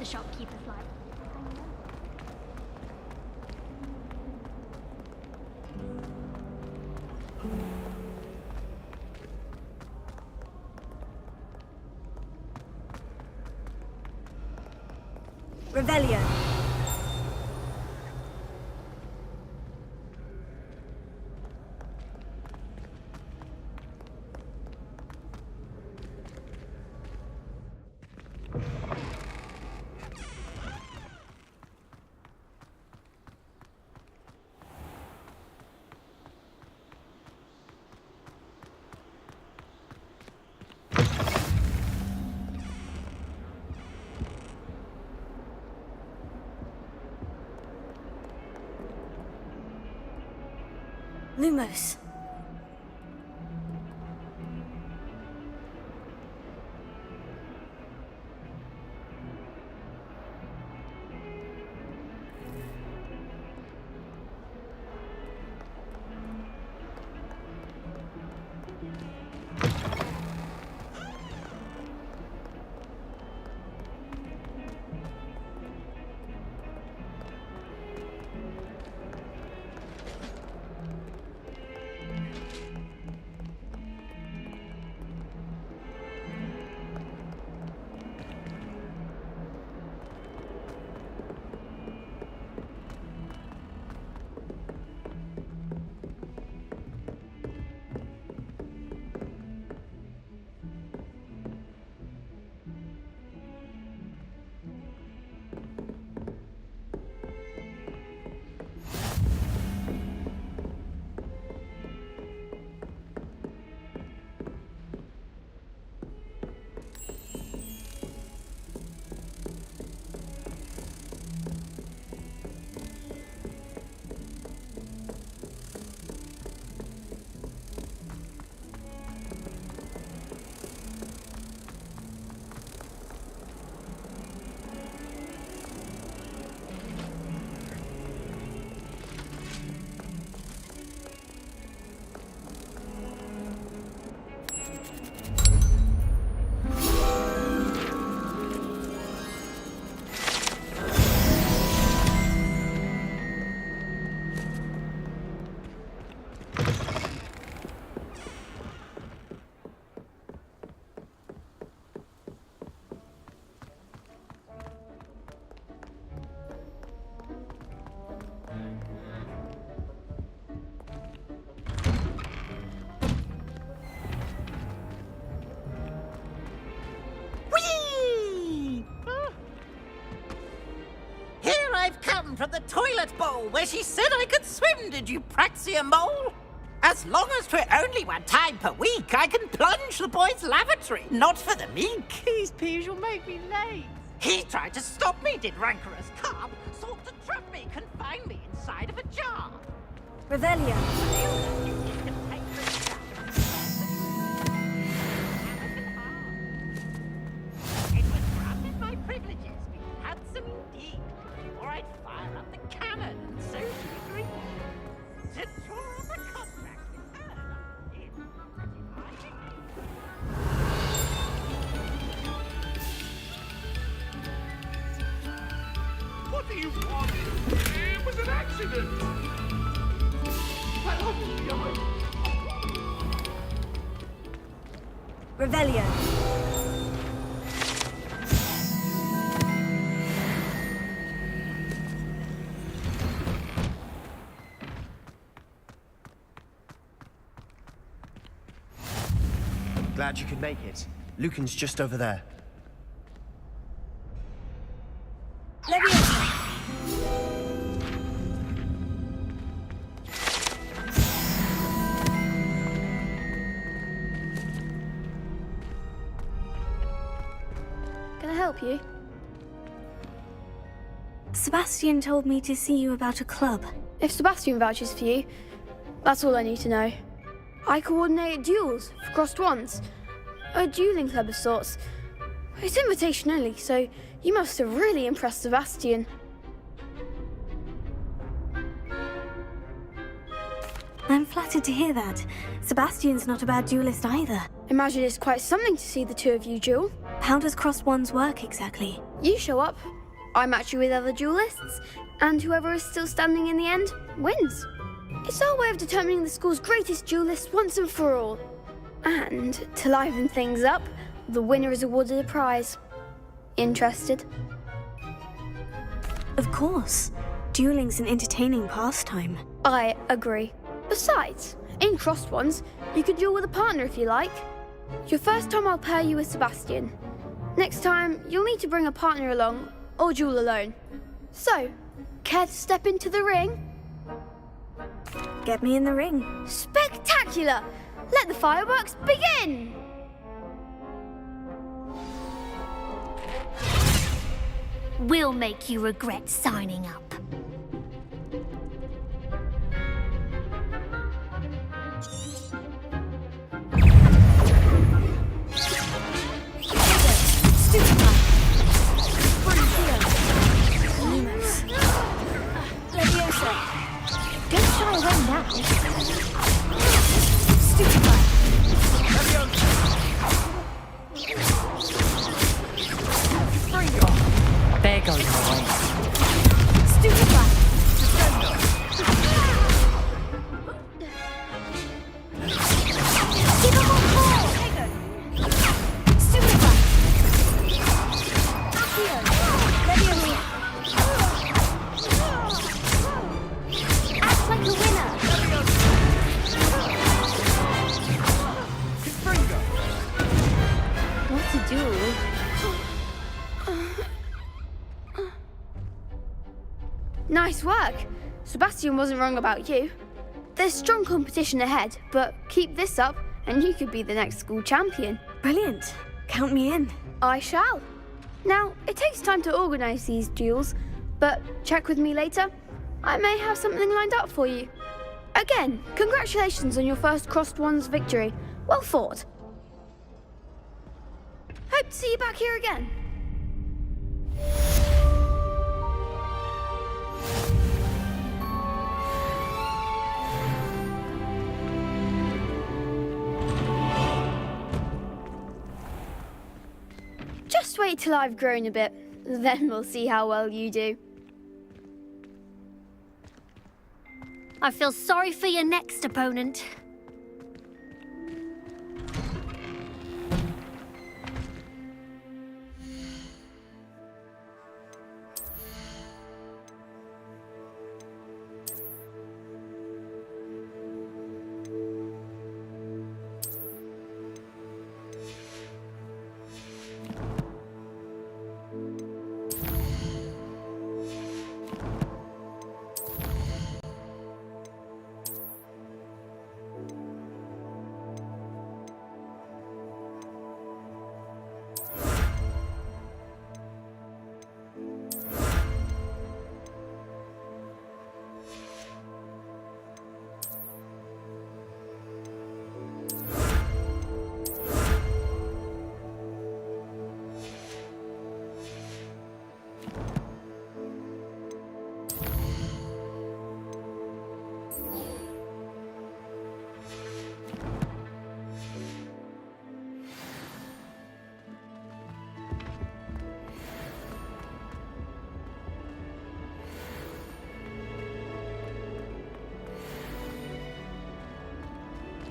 shopkeeper's like. Revelio. Lumos. From the toilet bowl where she said I could swim, did you Praxia mole? As long as 'twere only one time per week, I can plunge the boy's lavatory, not for the meek. These peas will make me late. He tried to stop me, did rancorous carp, sought to trap me, confine me inside of a jar. Revelio. It was granted my privileges, be handsome indeed, before I'd fire up the cannon, and so she agreed to draw up a contract with her. What do you want? It was an accident. Revelio. Glad you could make it. Lucan's just over there. Leviosa. Can I help you? Sebastian told me to see you about a club. If Sebastian vouches for you, that's all I need to know. I coordinate duels for crossed wands. A dueling club of sorts. It's invitation only, so you must have really impressed Sebastian. I'm flattered to hear that. Sebastian's not a bad duelist either. Imagine it's quite something to see the two of you duel. How does crossed wands work exactly? You show up, I match you with other duelists, and whoever is still standing in the end wins. It's our way of determining the school's greatest duelist once and for all. And to liven things up, the winner is awarded a prize. Interested? Of course. Dueling's an entertaining pastime. I agree. Besides, in crossed ones, you could duel with a partner if you like. Your first time I'll pair you with Sebastian. Next time, you'll need to bring a partner along, or duel alone. So, care to step into the ring? Get me in the ring. Spectacular! Let the fireworks begin! We'll make you regret signing up. There goes my way. Act like a winner. What to do? Nice work. Sebastian wasn't wrong about you. There's strong competition ahead, but keep this up and you could be the next school champion. Brilliant. Count me in. I shall. Now, it takes time to organise these duels, but check with me later. I may have something lined up for you. Again, congratulations on your first Crossed Ones victory. Well fought. Hope to see you back here again. Just wait till I've grown a bit, then we'll see how well you do. I feel sorry for your next opponent.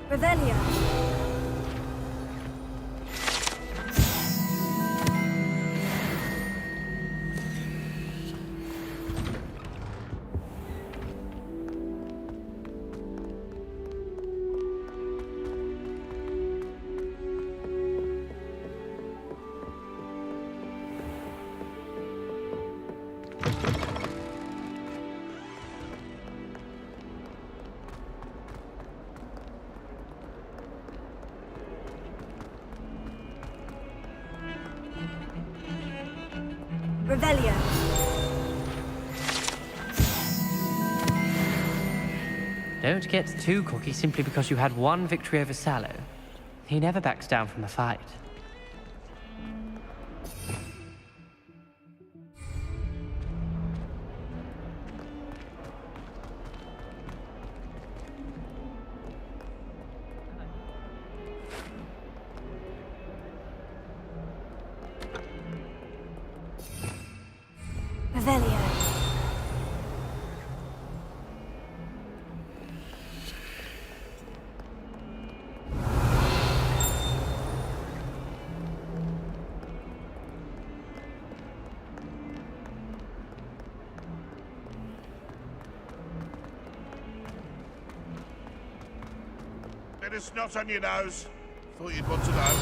Revelio. Revelio. Don't get too cocky simply because you had one victory over Sallow. He never backs down from a fight. Bit of snot on your nose. Thought you'd want to know.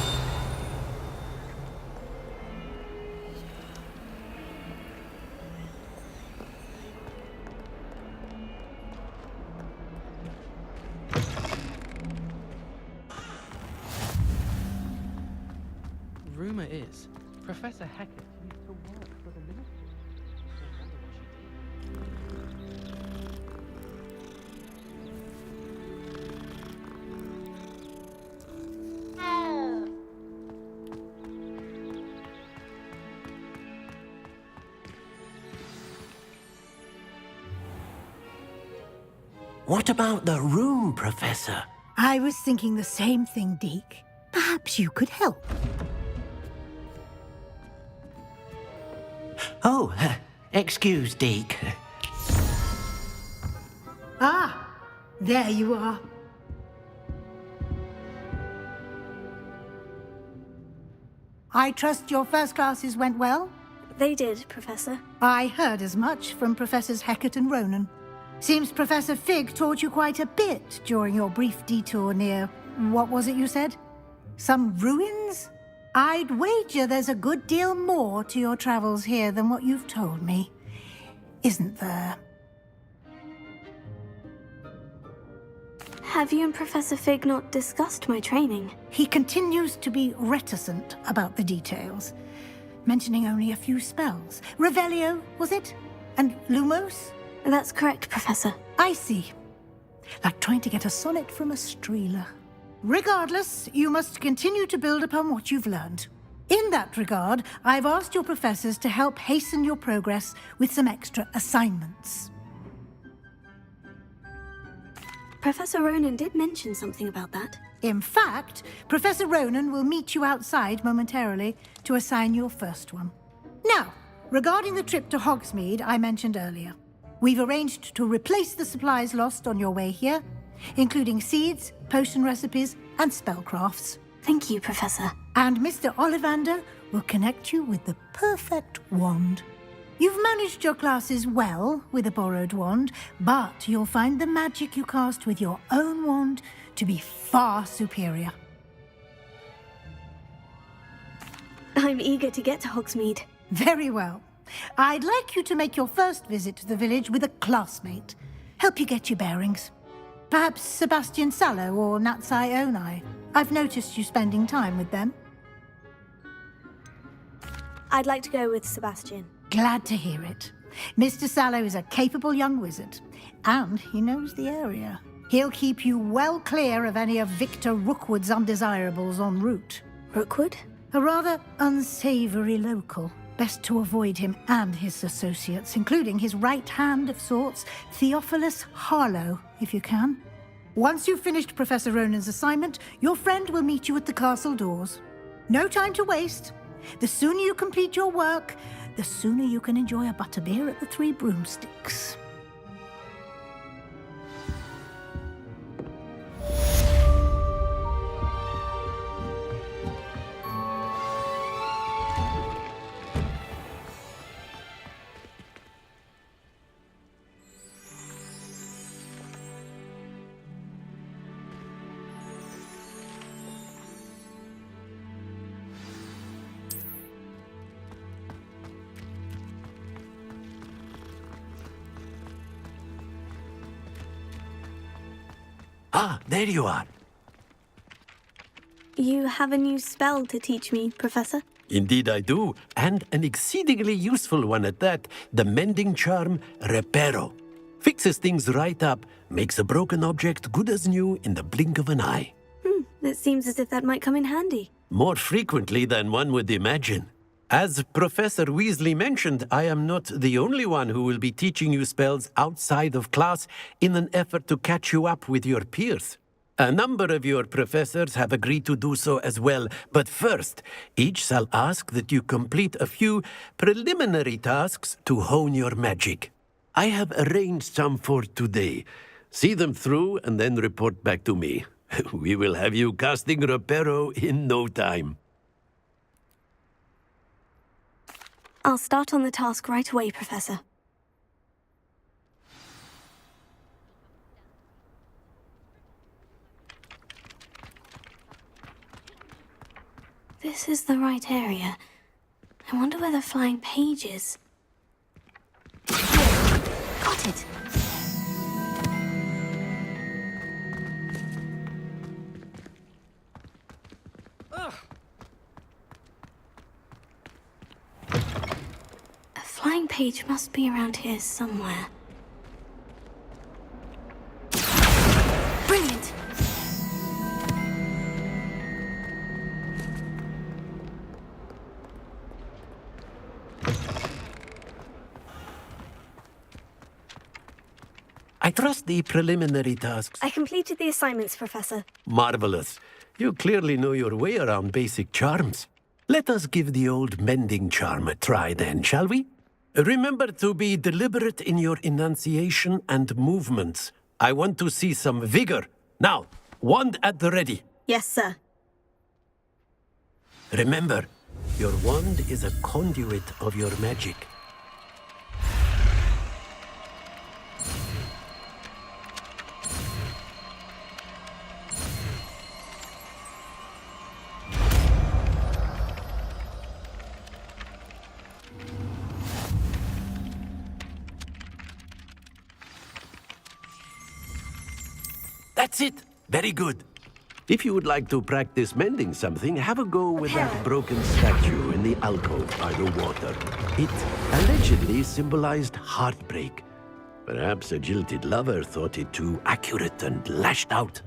Rumour is, Professor Hackett used to work for the Ministry. I wonder what she did. What about the room, Professor? I was thinking the same thing, Deke. Perhaps you could help. Oh, excuse, Deke. Ah, there you are. I trust your first classes went well? They did, Professor. I heard as much from Professors Hackett and Ronan. Seems Professor Fig taught you quite a bit during your brief detour near... what was it you said? Some ruins? I'd wager there's a good deal more to your travels here than what you've told me. Isn't there? Have you and Professor Fig not discussed my training? He continues to be reticent about the details, mentioning only a few spells. Revelio, was it? And Lumos? That's correct, Professor. I see. Like trying to get a sonnet from a streeler. Regardless, you must continue to build upon what you've learned. In that regard, I've asked your professors to help hasten your progress with some extra assignments. Professor Ronan did mention something about that. In fact, Professor Ronan will meet you outside momentarily to assign your first one. Now, regarding the trip to Hogsmeade I mentioned earlier, we've arranged to replace the supplies lost on your way here, including seeds, potion recipes, and spellcrafts. Thank you, Professor. And Mr. Ollivander will connect you with the perfect wand. You've managed your classes well with a borrowed wand, but you'll find the magic you cast with your own wand to be far superior. I'm eager to get to Hogsmeade. Very well. I'd like you to make your first visit to the village with a classmate. Help you get your bearings. Perhaps Sebastian Sallow or Natsai Onai. I've noticed you spending time with them. I'd like to go with Sebastian. Glad to hear it. Mr. Sallow is a capable young wizard, and he knows the area. He'll keep you well clear of any of Victor Rookwood's undesirables en route. Rookwood? A rather unsavory local. Best to avoid him and his associates, including his right hand of sorts, Theophilus Harlow, if you can. Once you've finished Professor Ronan's assignment, your friend will meet you at the castle doors. No time to waste. The sooner you complete your work, the sooner you can enjoy a butterbeer at the Three Broomsticks. Ah, there you are. You have a new spell to teach me, Professor? Indeed I do, and an exceedingly useful one at that. The mending charm, Reparo. Fixes things right up, makes a broken object good as new in the blink of an eye. It seems as if that might come in handy. More frequently than one would imagine. As Professor Weasley mentioned, I am not the only one who will be teaching you spells outside of class in an effort to catch you up with your peers. A number of your professors have agreed to do so as well, but first, each shall ask that you complete a few preliminary tasks to hone your magic. I have arranged some for today. See them through and then report back to me. We will have you casting Reparo in no time. I'll start on the task right away, Professor. this is the right area. I wonder where the flying page is. Got it. A flying page must be around here somewhere. Brilliant! I trust the preliminary tasks. I completed the assignments, Professor. Marvelous. You clearly know your way around basic charms. Let us give the old mending charm a try then, shall we? Remember to be deliberate in your enunciation and movements. I want to see some vigor. Now, wand at the ready. Yes, sir. Remember, your wand is a conduit of your magic. That's it. Very good. If you would like to practice mending something, have a go with that broken statue in the alcove by the water. It allegedly symbolized heartbreak. Perhaps a jilted lover thought it too accurate and lashed out.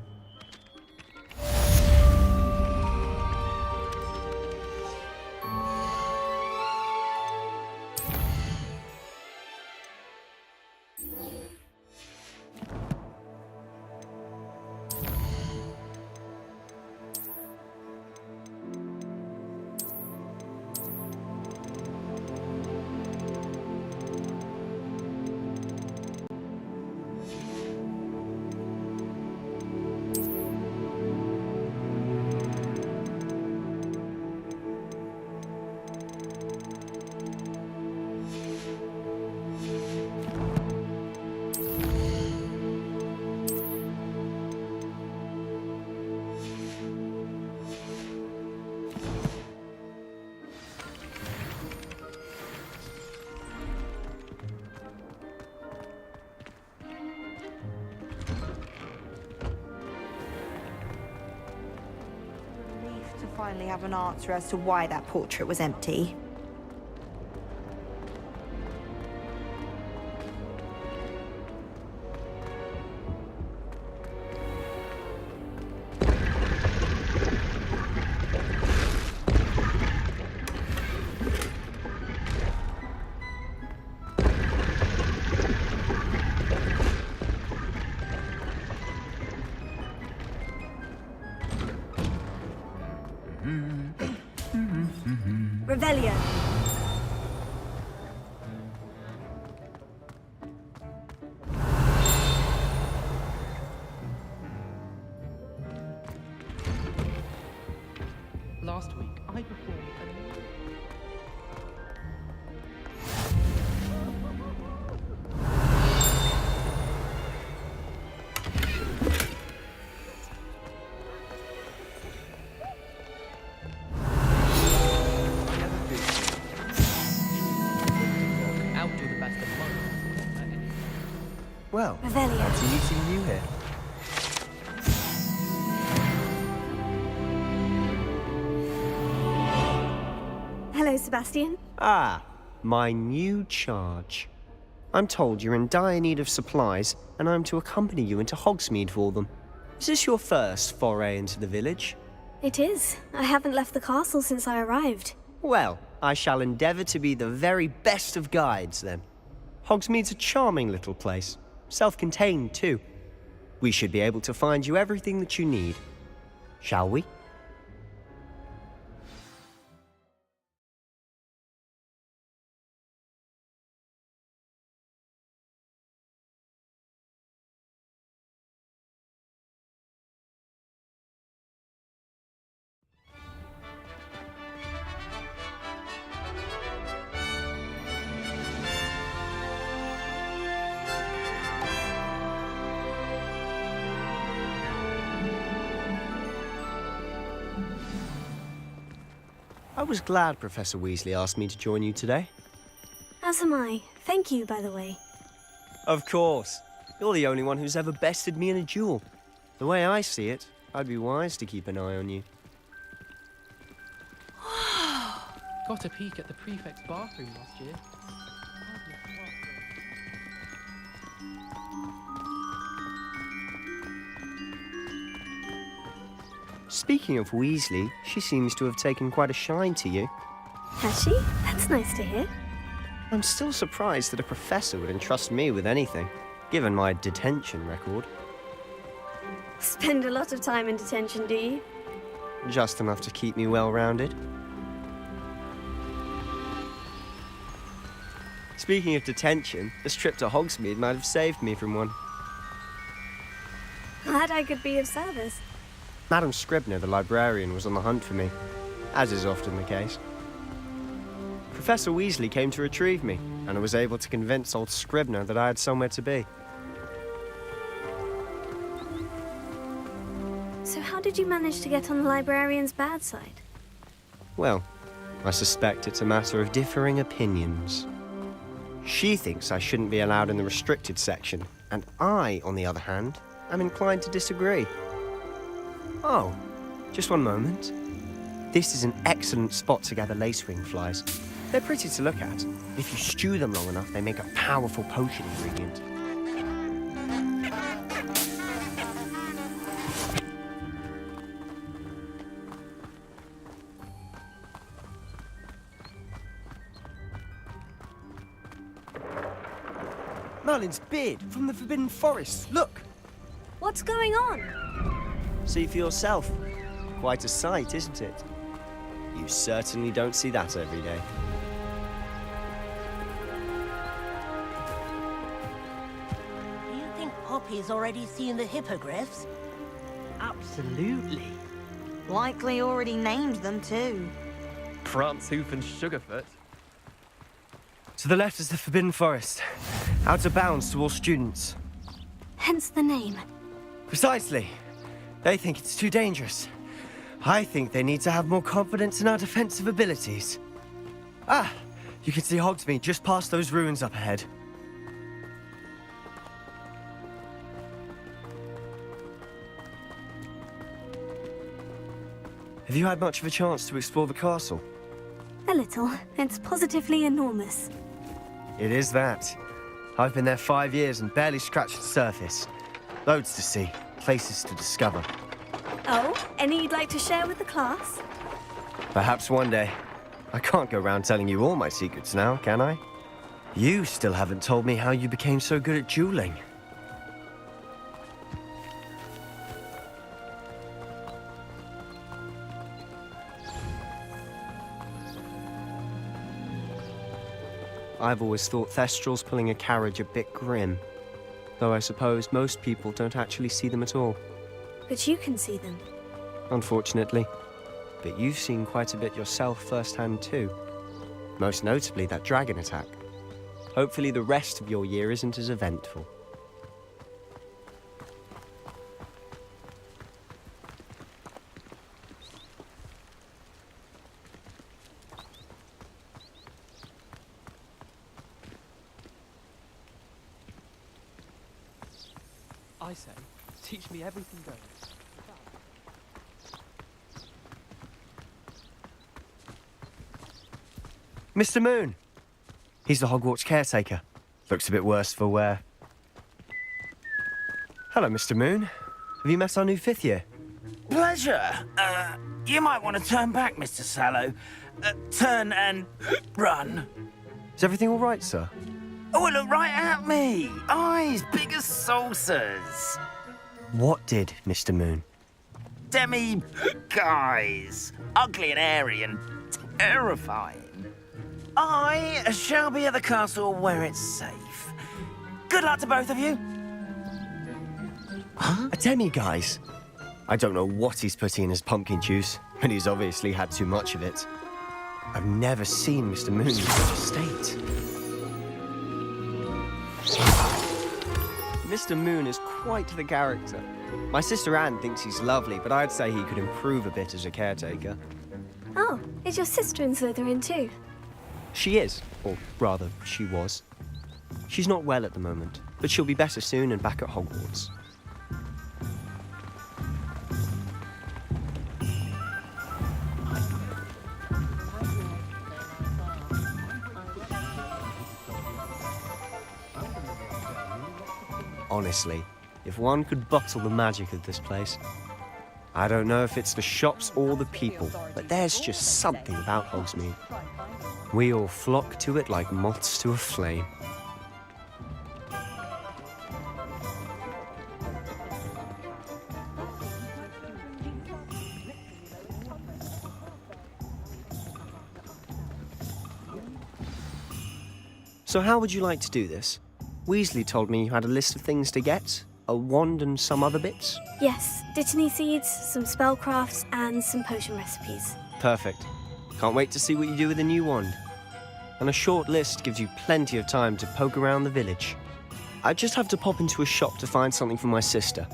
To finally have an answer as to why that portrait was empty. Revelio. Last week, I performed an... Well, Revelio. fancy meeting you here. Hello, Sebastian. Ah, my new charge. I'm told you're in dire need of supplies, and I'm to accompany you into Hogsmeade for them. Is this your first foray into the village? It is. I haven't left the castle since I arrived. Well, I shall endeavour to be the very best of guides, then. Hogsmeade's a charming little place. Self-contained, too. We should be able to find you everything that you need. Shall we? I was glad Professor Weasley asked me to join you today. As am I. Thank you, by the way. Of course. You're the only one who's ever bested me in a duel. The way I see it, I'd be wise to keep an eye on you. Got a peek at the prefect's bathroom last year. Speaking of Weasley, she seems to have taken quite a shine to you. Has she? That's nice to hear. I'm still surprised that a professor would entrust me with anything, given my detention record. Spend a lot of time in detention, do you? Just enough to keep me well-rounded. Speaking of detention, this trip to Hogsmeade might have saved me from one. Glad I could be of service. Madam Scribner, the librarian, was on the hunt for me, as is often the case. Professor Weasley came to retrieve me, and I was able to convince old Scribner that I had somewhere to be. So how did you manage to get on the librarian's bad side? Well, I suspect it's a matter of differing opinions. She thinks I shouldn't be allowed in the restricted section, and I, on the other hand, am inclined to disagree. Oh, just one moment. This is an excellent spot to gather lacewing flies. They're pretty to look at. If you stew them long enough, they make a powerful potion ingredient. Merlin's beard from the Forbidden Forest. Look! What's going on? See for yourself. Quite a sight, isn't it? You certainly don't see that every day. Do you think Poppy's already seen the hippogriffs? Absolutely. Likely already named them too. Prance, Hoof and Sugarfoot. To the left is the Forbidden Forest. Out of bounds to all students. Hence the name. Precisely. They think it's too dangerous. I think they need to have more confidence in our defensive abilities. Ah, you can see Hogsmeade just past those ruins up ahead. Have you had much of a chance to explore the castle? A little. It's positively enormous. It is that. I've been there 5 years and barely scratched the surface. Loads to see, places to discover. Oh, any you'd like to share with the class? Perhaps one day. I can't go around telling you all my secrets now, can I? You still haven't told me how you became so good at dueling. I've always thought Thestrals pulling a carriage a bit grim. Though I suppose most people don't actually see them at all. But you can see them. Unfortunately. But you've seen quite a bit yourself firsthand too. Most notably that dragon attack. Hopefully the rest of your year isn't as eventful. I say, teach me everything goes. Mr. Moon! He's the Hogwarts caretaker. Looks a bit worse for wear. Hello, Mr. Moon. Have you met our new 5th year? Pleasure. You might want to turn back, Mr. Sallow. Turn and run. Is everything all right, sir? Oh, look right at me. Eyes big as saucers. What did, Mr. Moon? Guys. Ugly and hairy and terrifying. I shall be at the castle where it's safe. Good luck to both of you. Huh? A demi-guise? I don't know what he's putting in his pumpkin juice, but he's obviously had too much of it. I've never seen Mr. Moon in such a state. Mr. Moon is quite the character. My sister Anne thinks he's lovely, but I'd say he could improve a bit as a caretaker. Oh, is your sister in Slytherin too? She is, or rather, she was. She's not well at the moment, but she'll be better soon and back at Hogwarts. Honestly, if one could bottle the magic of this place. I don't know if it's the shops or the people, but there's just something about Hogsmeade. We all flock to it like moths to a flame. So how would you like to do this? Weasley told me you had a list of things to get, a wand and some other bits. Yes, Dittany seeds, some spellcrafts, and some potion recipes. Perfect. Can't wait to see what you do with the new wand. And a short list gives you plenty of time to poke around the village. I just have to pop into a shop to find something for my sister.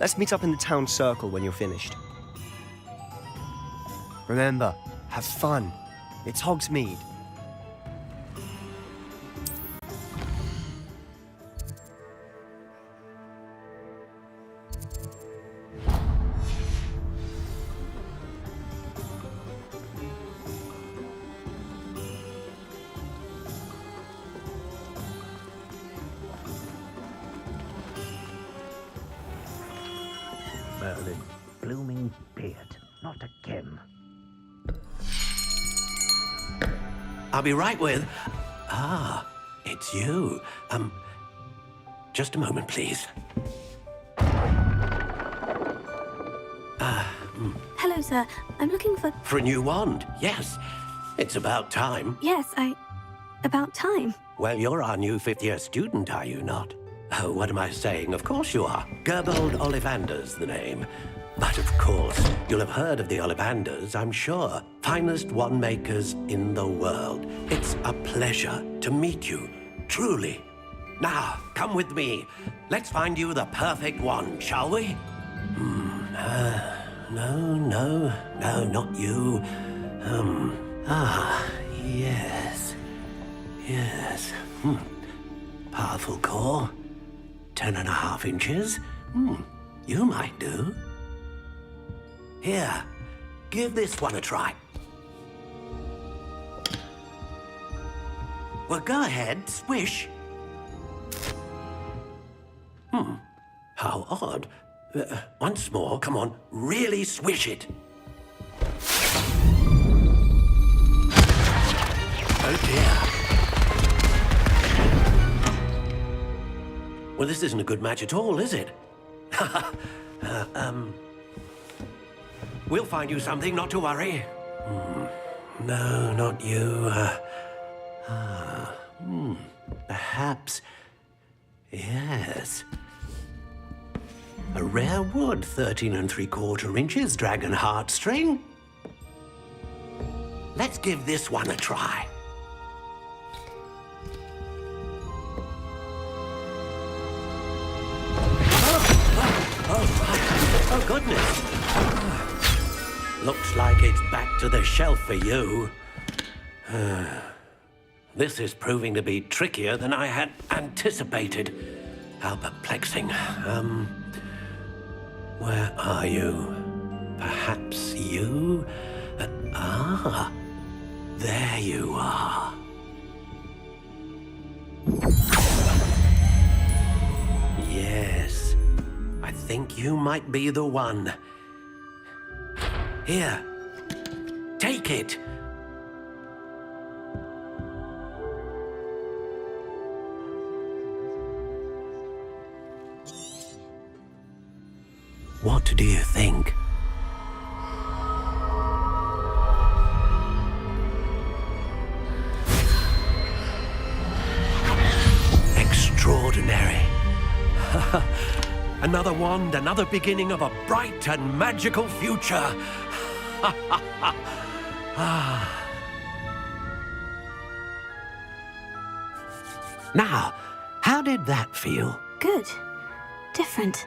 Let's meet up in the town circle when you're finished. Remember, have fun. It's Hogsmeade. Merlin, blooming beard, not again. I'll be right with... Ah, it's you. Just a moment, please. Hello, sir. I'm looking for... For a new wand, yes. It's about time. Yes, about time. Well, you're our new fifth-year student, are you not? Oh, what am I saying? Of course you are. Gerbold Ollivander's the name. But of course, you'll have heard of the Ollivanders, I'm sure. Finest wand makers in the world. It's a pleasure to meet you, truly. Now, come with me. Let's find you the perfect wand, shall we? No, not you. Yes. Powerful core. 10.5 inches. You might do. Here, give this one a try. Well, go ahead, swish. How odd. Once more, come on, really swish it. Oh dear. Well, this isn't a good match at all, is it? We'll find you something, not to worry. No, not you. Perhaps... Yes. A rare wood, 13 3/4 inches, dragon heartstring. Let's give this one a try. Oh, goodness. Looks like it's back to the shelf for you. This is proving to be trickier than I had anticipated. How perplexing. Where are you? Perhaps you? There you are. Yes, I think you might be the one. Here, take it. What do you think? Extraordinary. Another wand, another beginning of a bright and magical future. Now, how did that feel? Good. Different.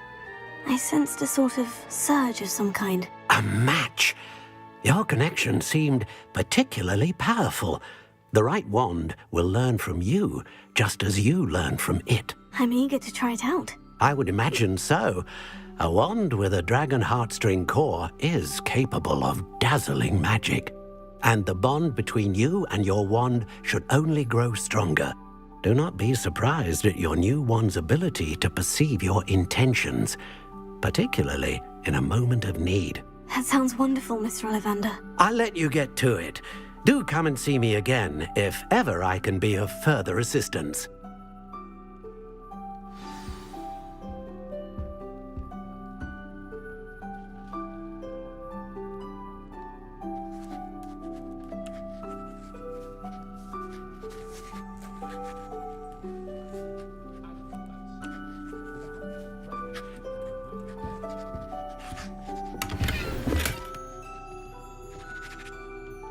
I sensed a sort of surge of some kind. A match? Your connection seemed particularly powerful. The right wand will learn from you, just as you learn from it. I'm eager to try it out. I would imagine so. A wand with a dragon heartstring core is capable of dazzling magic. And the bond between you and your wand should only grow stronger. Do not be surprised at your new wand's ability to perceive your intentions, particularly in a moment of need. That sounds wonderful, Mr. Ollivander. I'll let you get to it. Do come and see me again if ever I can be of further assistance.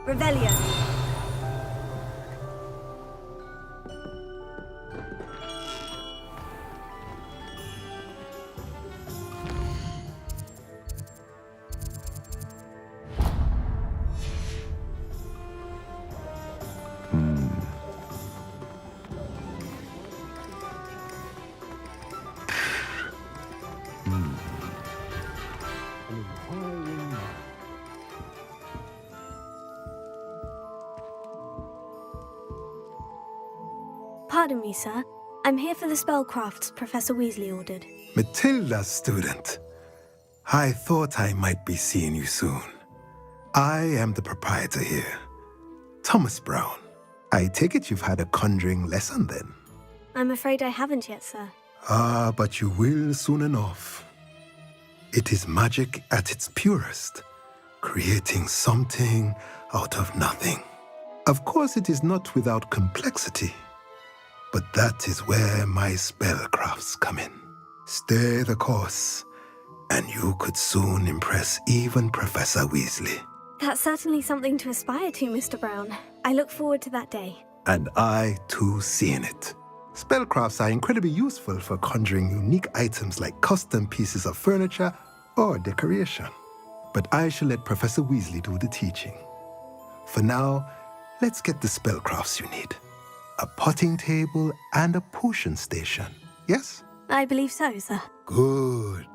Revelio. Pardon me, sir. I'm here for the spellcrafts Professor Weasley ordered. Matilda's student. I thought I might be seeing you soon. I am the proprietor here, Thomas Brown. I take it you've had a conjuring lesson then? I'm afraid I haven't yet, sir. Ah, but you will soon enough. It is magic at its purest, creating something out of nothing. Of course, it is not without complexity. But that is where my spellcrafts come in. Stay the course, and you could soon impress even Professor Weasley. That's certainly something to aspire to, Mr. Brown. I look forward to that day. And I, too, seeing it. Spellcrafts are incredibly useful for conjuring unique items like custom pieces of furniture or decoration. But I shall let Professor Weasley do the teaching. For now, let's get the spellcrafts you need. A potting table and a potion station, yes? I believe so, sir. Good.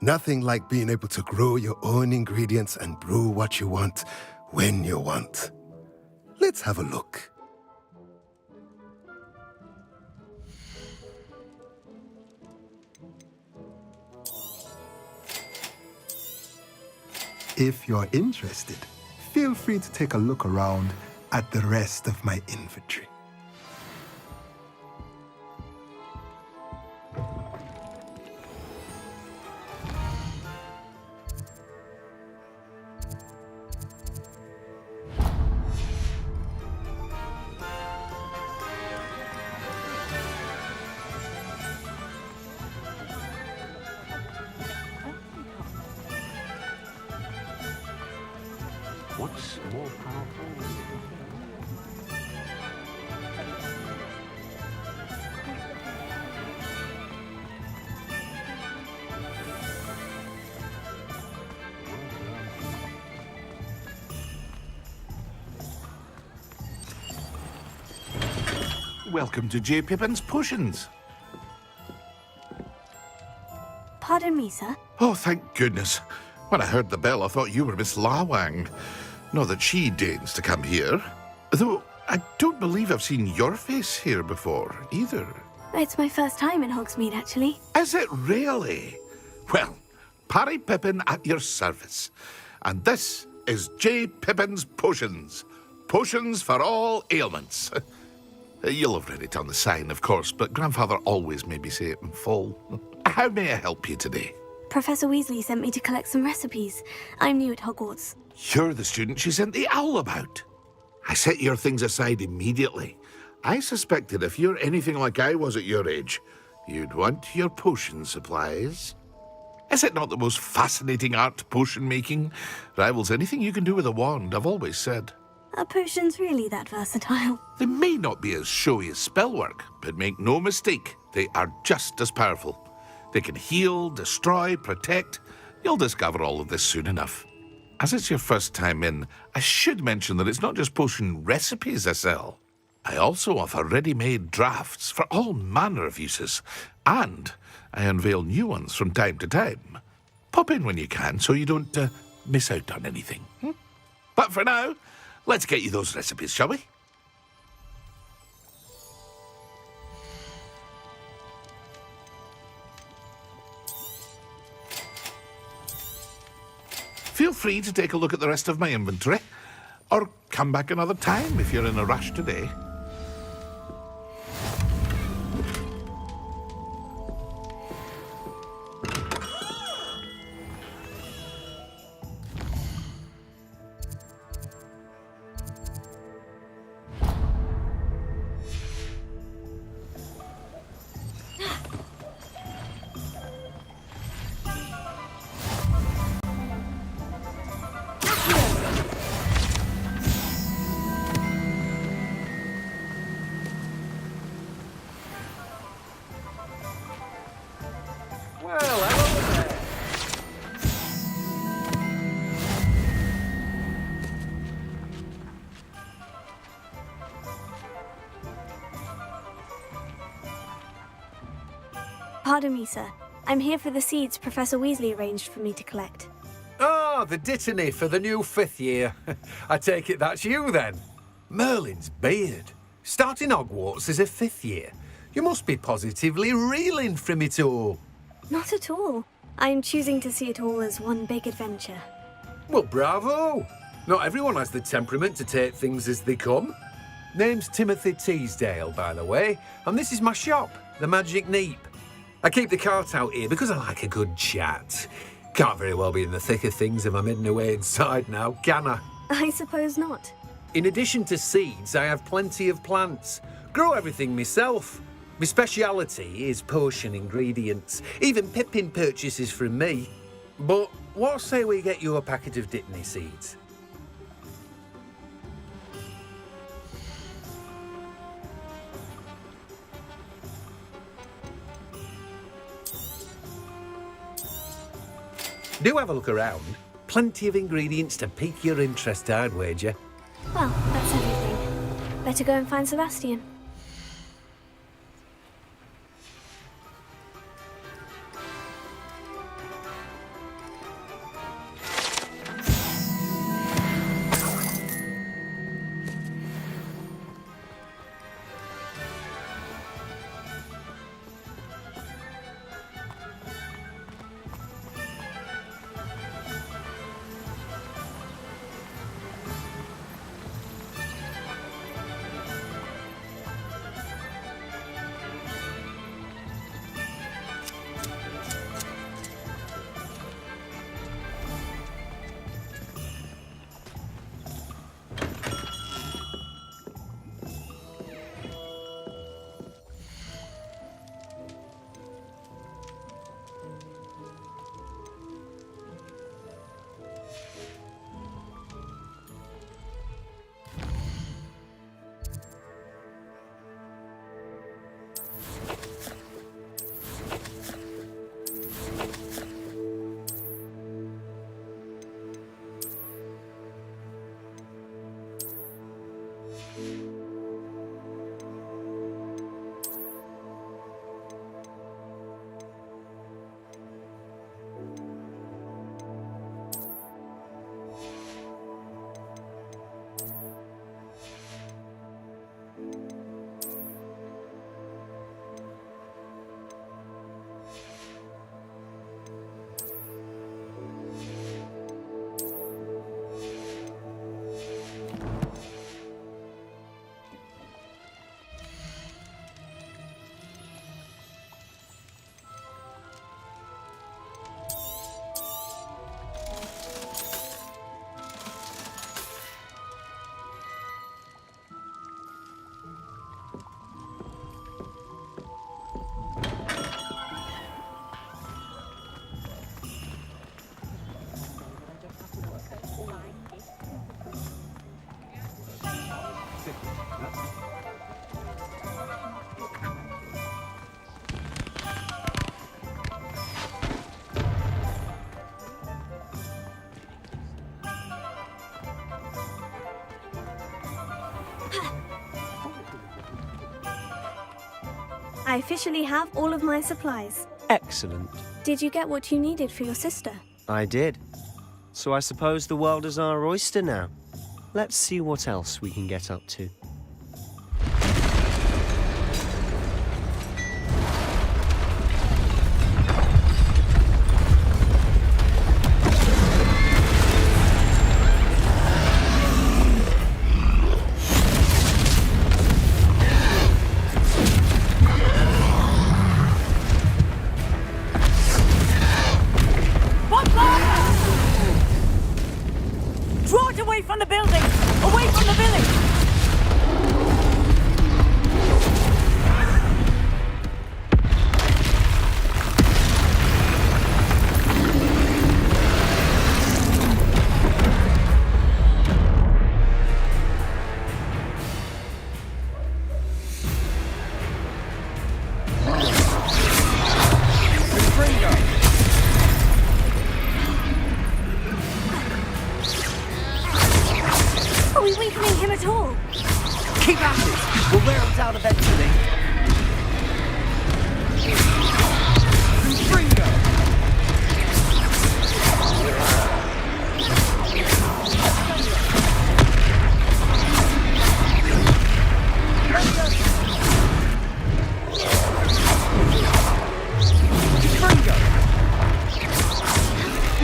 Nothing like being able to grow your own ingredients and brew what you want when you want. Let's have a look. If you're interested, feel free to take a look around at the rest of my inventory. What's more powerful? Welcome to J. Pippin's Potions. Pardon me, sir. Oh, thank goodness. When I heard the bell, I thought you were Miss Lawang. Not that she deigns to come here. Though I don't believe I've seen your face here before, either. It's my first time in Hogsmeade, actually. Is it really? Well, Parry Pippin at your service. And this is J. Pippin's Potions. Potions for all ailments. You'll have read it on the sign, of course, but Grandfather always made me say it in full. How may I help you today? Professor Weasley sent me to collect some recipes. I'm new at Hogwarts. You're the student she sent the owl about. I set your things aside immediately. I suspected if you're anything like I was at your age, you'd want your potion supplies. Is it not the most fascinating art, potion making? Rivals anything you can do with a wand, I've always said. Are potions really that versatile? They may not be as showy as spellwork, but make no mistake, they are just as powerful. They can heal, destroy, protect. You'll discover all of this soon enough. As it's your first time in, I should mention that it's not just potion recipes I sell. I also offer ready-made drafts for all manner of uses, and I unveil new ones from time to time. Pop in when you can so you don't miss out on anything. But for now, let's get you those recipes, shall we? Feel free to take a look at the rest of my inventory, or come back another time if you're in a rush today. Pardon me, sir. I'm here for the seeds Professor Weasley arranged for me to collect. Ah, the dittany for the new 5th year. I take it that's you, then. Merlin's beard. Starting Hogwarts as a 5th year. You must be positively reeling from it all. Not at all. I'm choosing to see it all as one big adventure. Well, bravo. Not everyone has the temperament to take things as they come. Name's Timothy Teasdale, by the way, and this is my shop, the Magic Neep. I keep the cart out here because I like a good chat. Can't very well be in the thick of things if I'm hidden away inside now, can I? I suppose not. In addition to seeds, I have plenty of plants. Grow everything myself. My speciality is potion ingredients. Even Pippin purchases from me. But what say we get you a packet of Dittany seeds? Do have a look around. Plenty of ingredients to pique your interest, I'd wager. Well, that's everything. Better go and find Sebastian. I officially have all of my supplies. Excellent. Did you get what you needed for your sister? I did. So I suppose the world is our oyster now. Let's see what else we can get up to. Draw it away from the building! Away from the village! Are we weakening him at all? Keep at it! We'll wear him down eventually.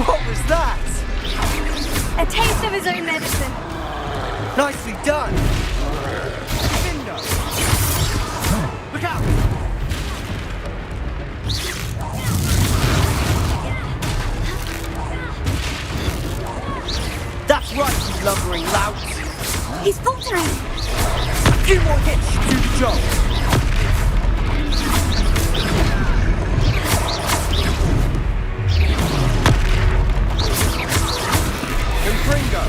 What was that? A taste of his own medicine. Nicely done! Bingo! Look out! That's right, you lumbering lout! He's faltering! A few more hits should do the job! Confringo!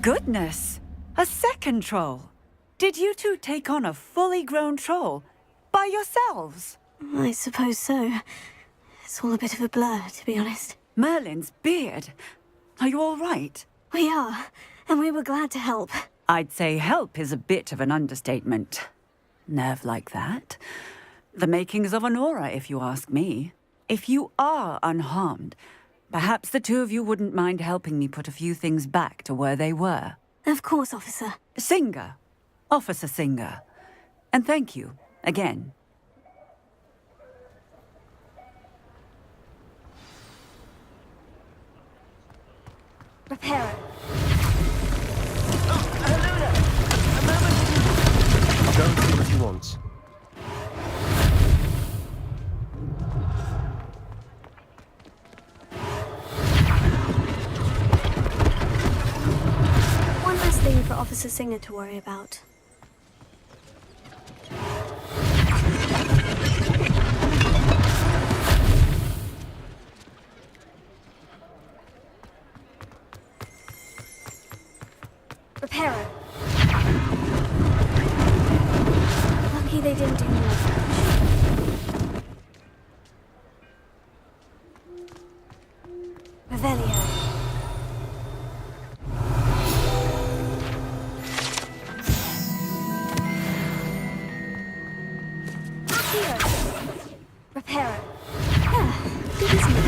Goodness! A second troll! Did you two take on a fully grown troll? By yourselves? I suppose so. It's all a bit of a blur, to be honest. Merlin's beard. Are you all right? We are, and we were glad to help. I'd say help is a bit of an understatement. Nerve like that. The makings of an aura, if you ask me. If you are unharmed, perhaps the two of you wouldn't mind helping me put a few things back to where they were. Of course, officer. Singer. Officer Singer. And thank you, again. Reparo. I'll go and see what he wants. One last thing for Officer Singer to worry about. Reparo. Lucky they didn't do more damage. Revelio. Reparo. Yeah, good, isn't it?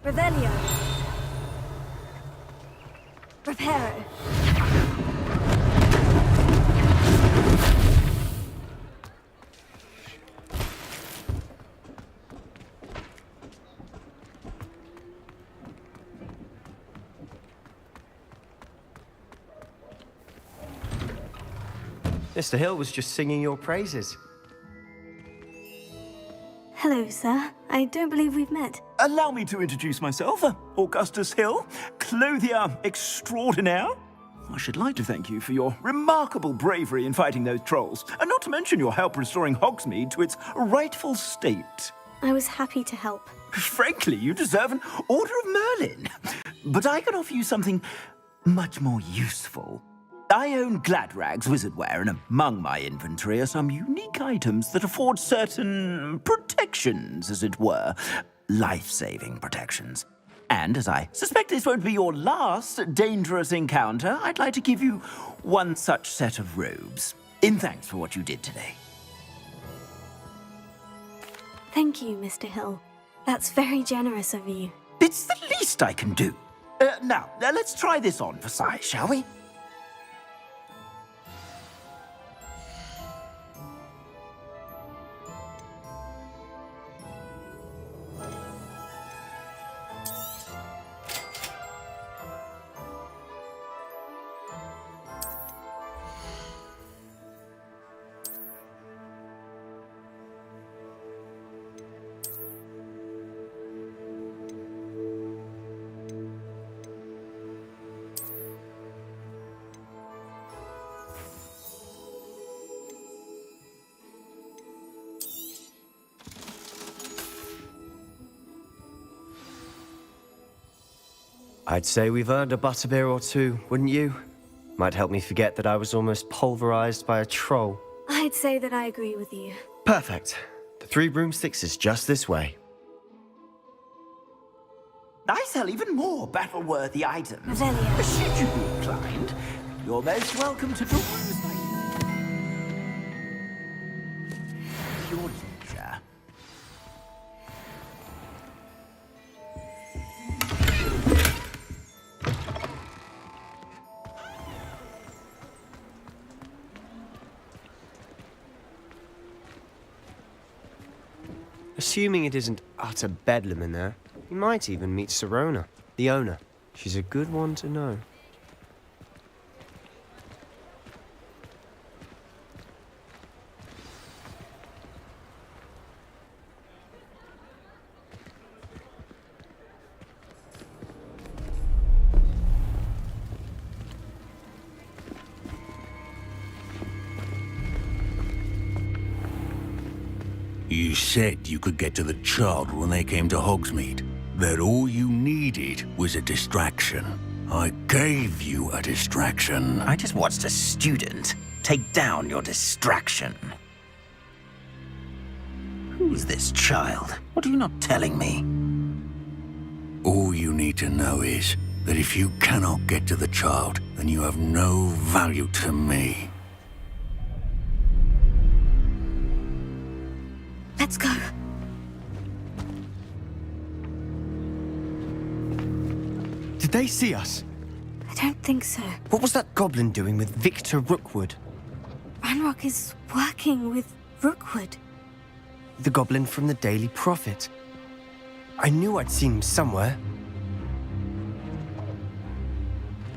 Revelio. Reparo. Mr. Hill was just singing your praises. Hello, sir. I don't believe we've met. allow me to introduce myself. Augustus Hill, clothier extraordinaire. I should like to thank you for your remarkable bravery in fighting those trolls, and not to mention your help restoring Hogsmeade to its rightful state. I was happy to help. Frankly, you deserve an Order of Merlin. But I can offer you something much more useful. I own Gladrag's wizardware, and among my inventory are some unique items that afford certain protections, as it were. Life-saving protections. And as I suspect this won't be your last dangerous encounter, I'd like to give you one such set of robes, in thanks for what you did today. Thank you, Mr. Hill. That's very generous of you. It's the least I can do. Now, let's try this on for size, shall we? I'd say we've earned a butterbeer or two, wouldn't you? Might help me forget that I was almost pulverized by a troll. I'd say that I agree with you. Perfect. The 3 broomsticks is just this way. I sell even more battle-worthy items. Revelio. Should you be inclined, you're most welcome to peruse your leisure. Assuming it isn't utter bedlam in there, you might even meet Sirona, the owner. She's a good one to know. You said you could get to the child when they came to Hogsmeade. That all you needed was a distraction. I gave you a distraction. I just watched a student take down your distraction. Who's this child? What are you not telling me? All you need to know is that if you cannot get to the child, then you have no value to me. Let's go. Did they see us? I don't think so. What was that goblin doing with Victor Rookwood? Ranrock is working with Rookwood. The goblin from the Daily Prophet. I knew I'd seen him somewhere.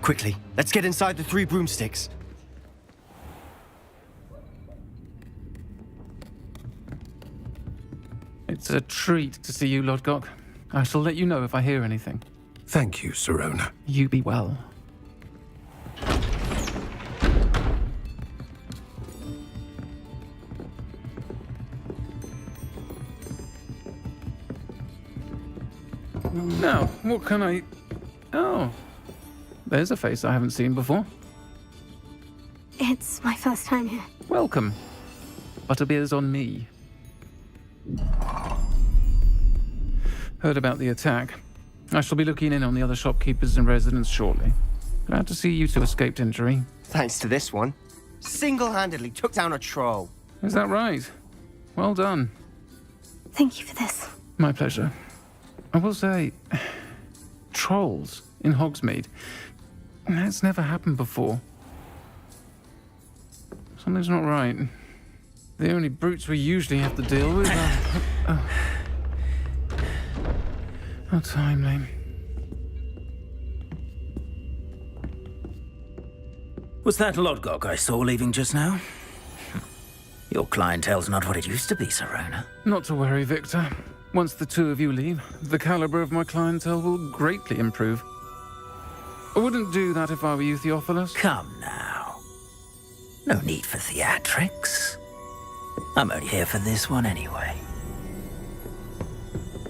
Quickly, let's get inside the 3 broomsticks. It's a treat to see you, Lodgok. I shall let you know if I hear anything. Thank you, Sirona. You be well. Now, what can I... Oh, there's a face I haven't seen before. It's my first time here. Welcome. Butterbeer's on me. Heard about the attack. I shall be looking in on the other shopkeepers and residents shortly. Glad to see you two escaped injury. Thanks to this one. Single-handedly took down a troll. Is that right? Well done. Thank you for this. My pleasure. I will say, trolls in Hogsmeade. That's never happened before. Something's not right. The only brutes we usually have to deal with are... How timely. Was that Lodgok I saw leaving just now? Your clientele's not what it used to be, Sirona. Not to worry, Victor. Once the two of you leave, the caliber of my clientele will greatly improve. I wouldn't do that if I were you, Theophilus. Come now. No need for theatrics. I'm only here for this one anyway.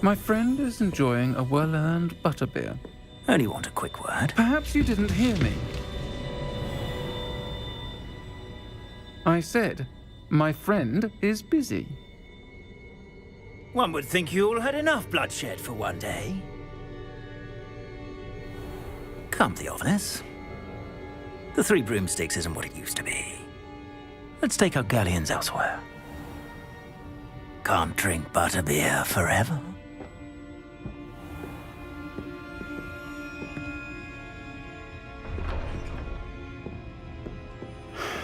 My friend is enjoying a well-earned butterbeer. Only want a quick word. Perhaps you didn't hear me. I said, my friend is busy. One would think you all had enough bloodshed for one day. Come, Theophilus. The Three Broomsticks isn't what it used to be. Let's take our galleons elsewhere. Can't drink butterbeer forever.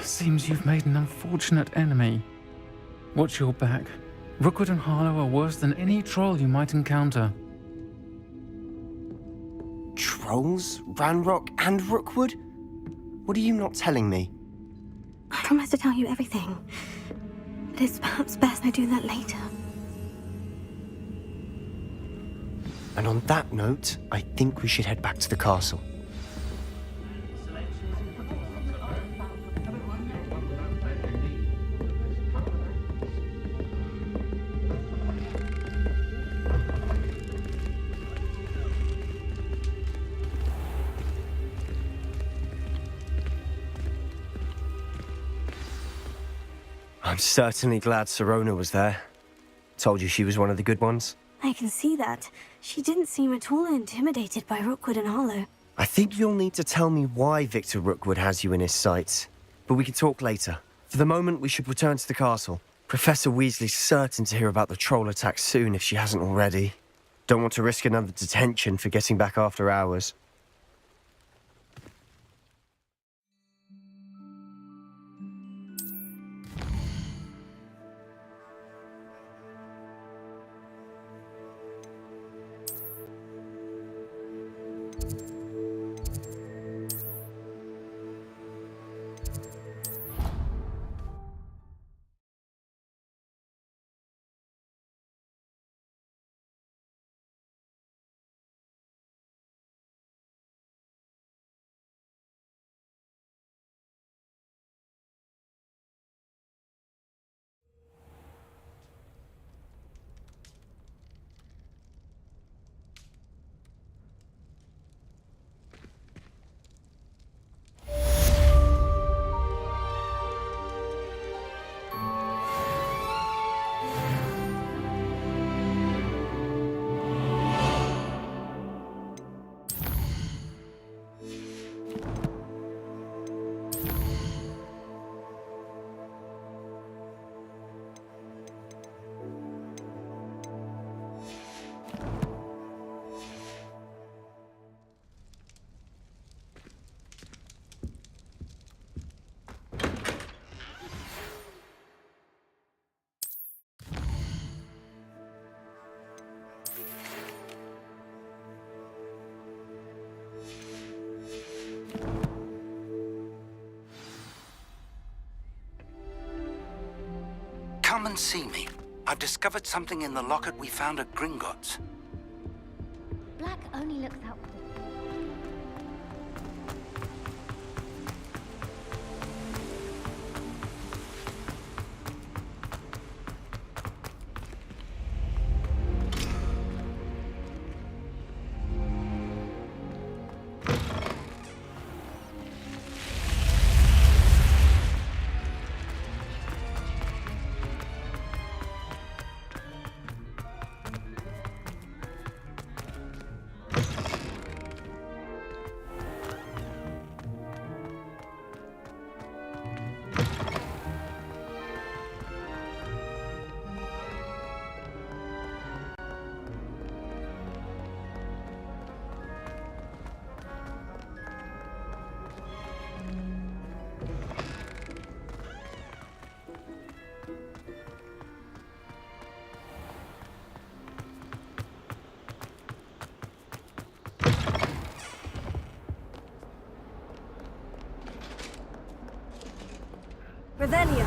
Seems you've made an unfortunate enemy. Watch your back. Rookwood and Harlow are worse than any troll you might encounter. Trolls? Ranrock and Rookwood? What are you not telling me? I promise to tell you everything. But it's perhaps best I do that later. And on that note, I think we should head back to the castle. I'm certainly glad Sirona was there. Told you she was one of the good ones. I can see that. She didn't seem at all intimidated by Rookwood and Harlow. I think you'll need to tell me why Victor Rookwood has you in his sights. But we can talk later. For the moment, we should return to the castle. Professor Weasley's certain to hear about the troll attack soon if she hasn't already. Don't want to risk another detention for getting back after hours. Come and see me. I've discovered something in the locket we found at Gringotts. Black only looks out for Revelio.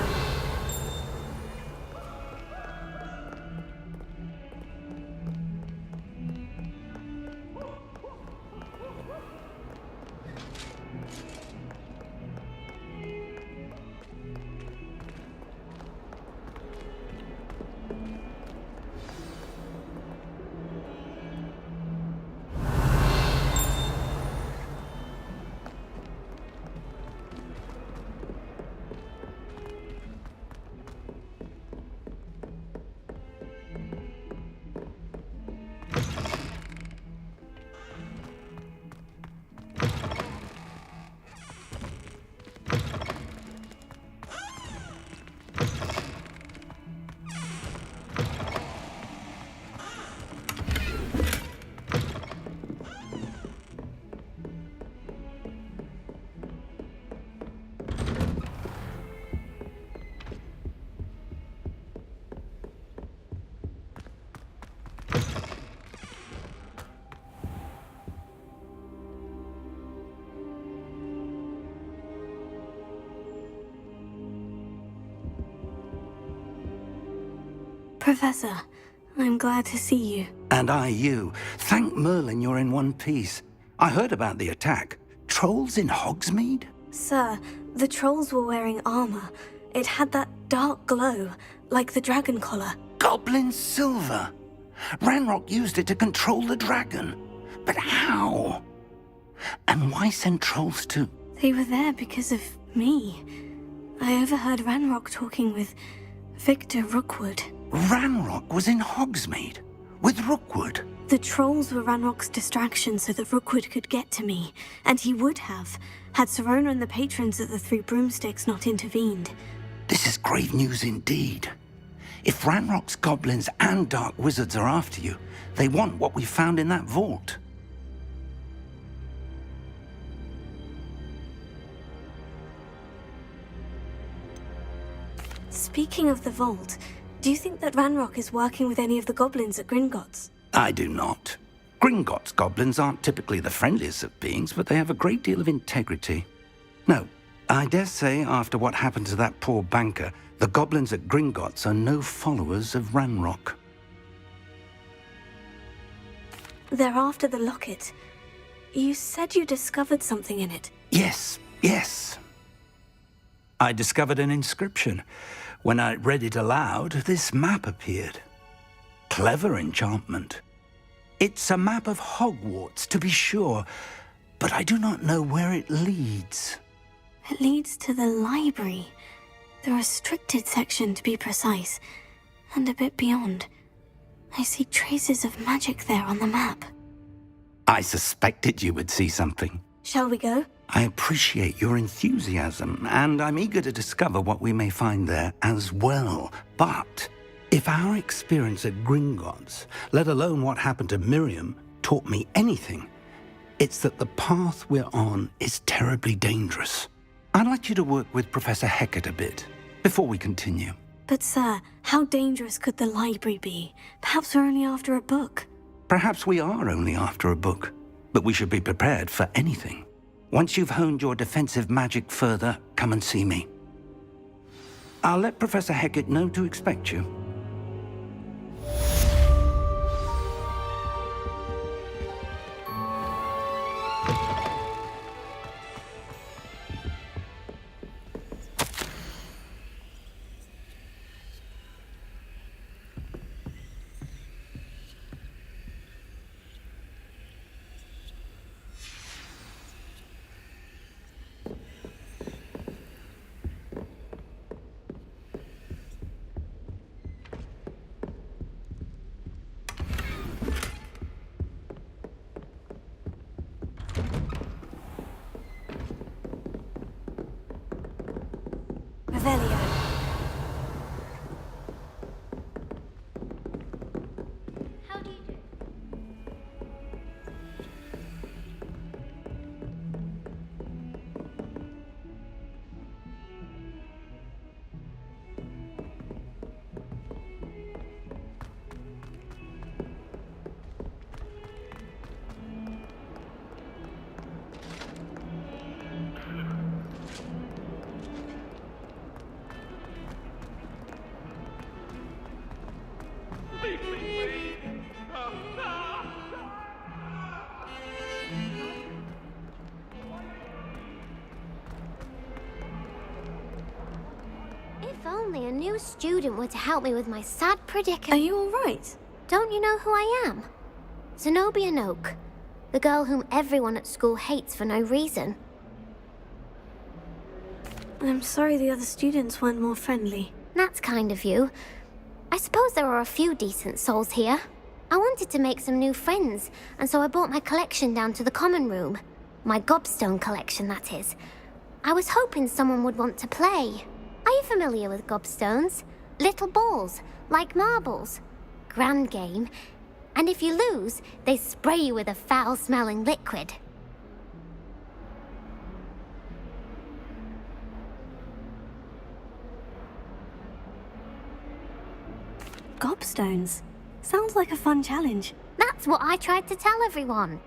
Professor, I'm glad to see you. And I you. Thank Merlin you're in one piece. I heard about the attack. Trolls in Hogsmeade? Sir, the trolls were wearing armor. It had that dark glow, like the dragon collar. Goblin silver. Ranrock used it to control the dragon. But how? And why send trolls to... They were there because of me. I overheard Ranrock talking with Victor Rookwood. Ranrock was in Hogsmeade? With Rookwood? The trolls were Ranrock's distraction so that Rookwood could get to me. And he would have, had Serona and the patrons at the Three Broomsticks not intervened. This is grave news indeed. If Ranrock's goblins and dark wizards are after you, they want what we found in that vault. Speaking of the vault, do you think that Ranrock is working with any of the goblins at Gringotts? I do not. Gringotts goblins aren't typically the friendliest of beings, but they have a great deal of integrity. No, I dare say after what happened to that poor banker, the goblins at Gringotts are no followers of Ranrock. They're after the locket. You said you discovered something in it. Yes. I discovered an inscription. When I read it aloud, this map appeared. Clever enchantment. It's a map of Hogwarts, to be sure, but I do not know where it leads. It leads to the library. The restricted section, to be precise, and a bit beyond. I see traces of magic there on the map. I suspected you would see something. Shall we go? I appreciate your enthusiasm, and I'm eager to discover what we may find there as well. But if our experience at Gringotts, let alone what happened to Miriam, taught me anything, it's that the path we're on is terribly dangerous. I'd like you to work with Professor Hecat a bit before we continue. But sir, how dangerous could the library be? Perhaps we're only after a book. Perhaps we are only after a book, but we should be prepared for anything. Once you've honed your defensive magic further, come and see me. I'll let Professor Hecat know to expect you. Revelio. How do you do? If only a new student were to help me with my sad predicament. Are you all right? Don't you know who I am? Zenobia Noak, the girl whom everyone at school hates for no reason. I'm sorry the other students weren't more friendly. That's kind of you. I suppose there are a few decent souls here. I wanted to make some new friends, and so I brought my collection down to the common room. My gobstone collection, that is. I was hoping someone would want to play. Are you familiar with gobstones? Little balls, like marbles. Grand game. And if you lose, they spray you with a foul-smelling liquid. Gobstones? Sounds like a fun challenge. That's what I tried to tell everyone.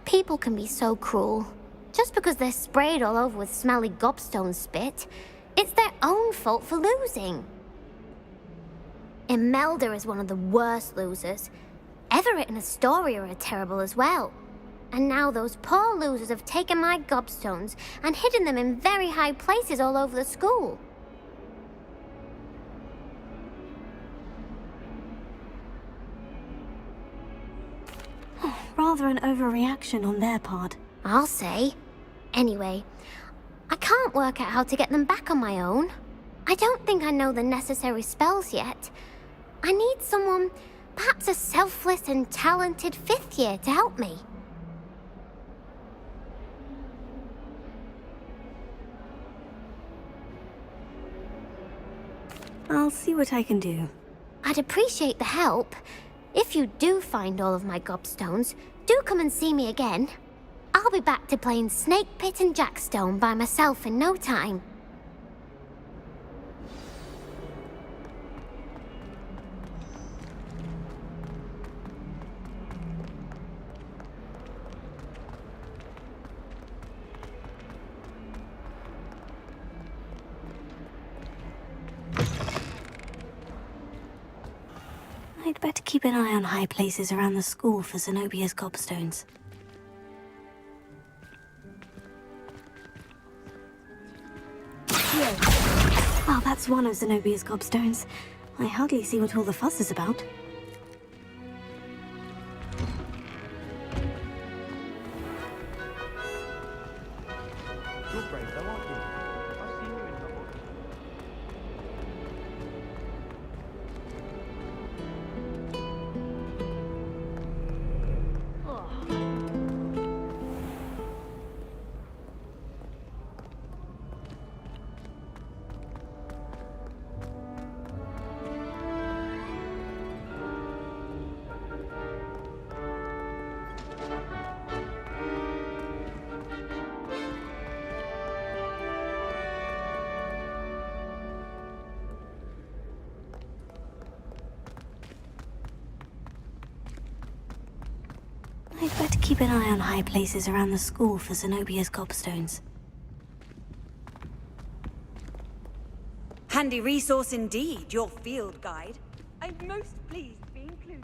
People can be so cruel. Just because they're sprayed all over with smelly gobstone spit, it's their own fault for losing. Imelda is one of the worst losers. Everett and Astoria are terrible as well. And now those poor losers have taken my gobstones and hidden them in very high places all over the school. Rather an overreaction on their part. I'll say. Anyway, I can't work out how to get them back on my own. I don't think I know the necessary spells yet. I need someone, perhaps a selfless and talented 5th year to help me. I'll see what I can do. I'd appreciate the help. If you do find all of my gobstones, do come and see me again. I'll be back to playing Snake Pit and Jackstone by myself in no time. I'd better keep an eye on high places around the school for Zenobia's gobstones. Oh, that's one of Zenobia's gobstones. I hardly see what all the fuss is about. You're brave though, aren't you? I've seen you in Hogwarts. I'd better keep an eye on high places around the school for Zenobia's gobstones. Handy resource indeed, your field guide. I'm most pleased to be included.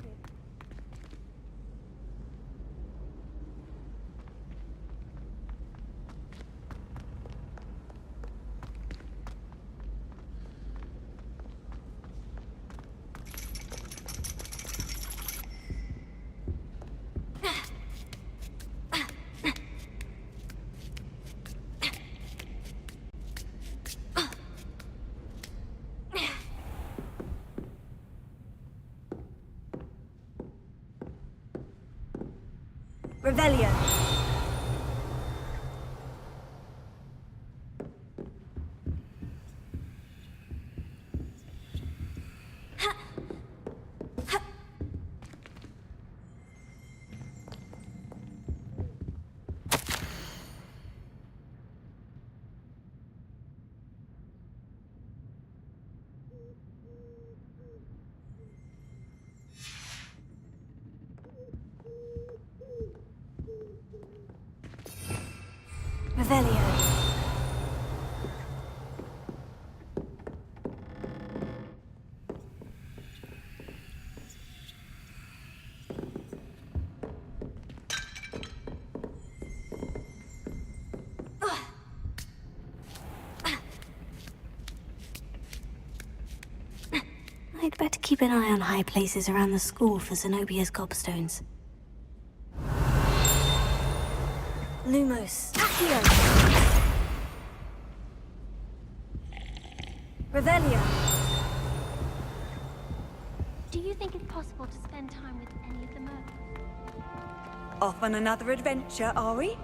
Revelio. Revelio. I'd better keep an eye on high places around the school for Zenobia's gobstones. Lumos. Accio. Revelio. Do you think it's possible to spend time with any of the mermaids? Off on another adventure, are we?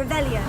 Revelio.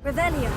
Revelio.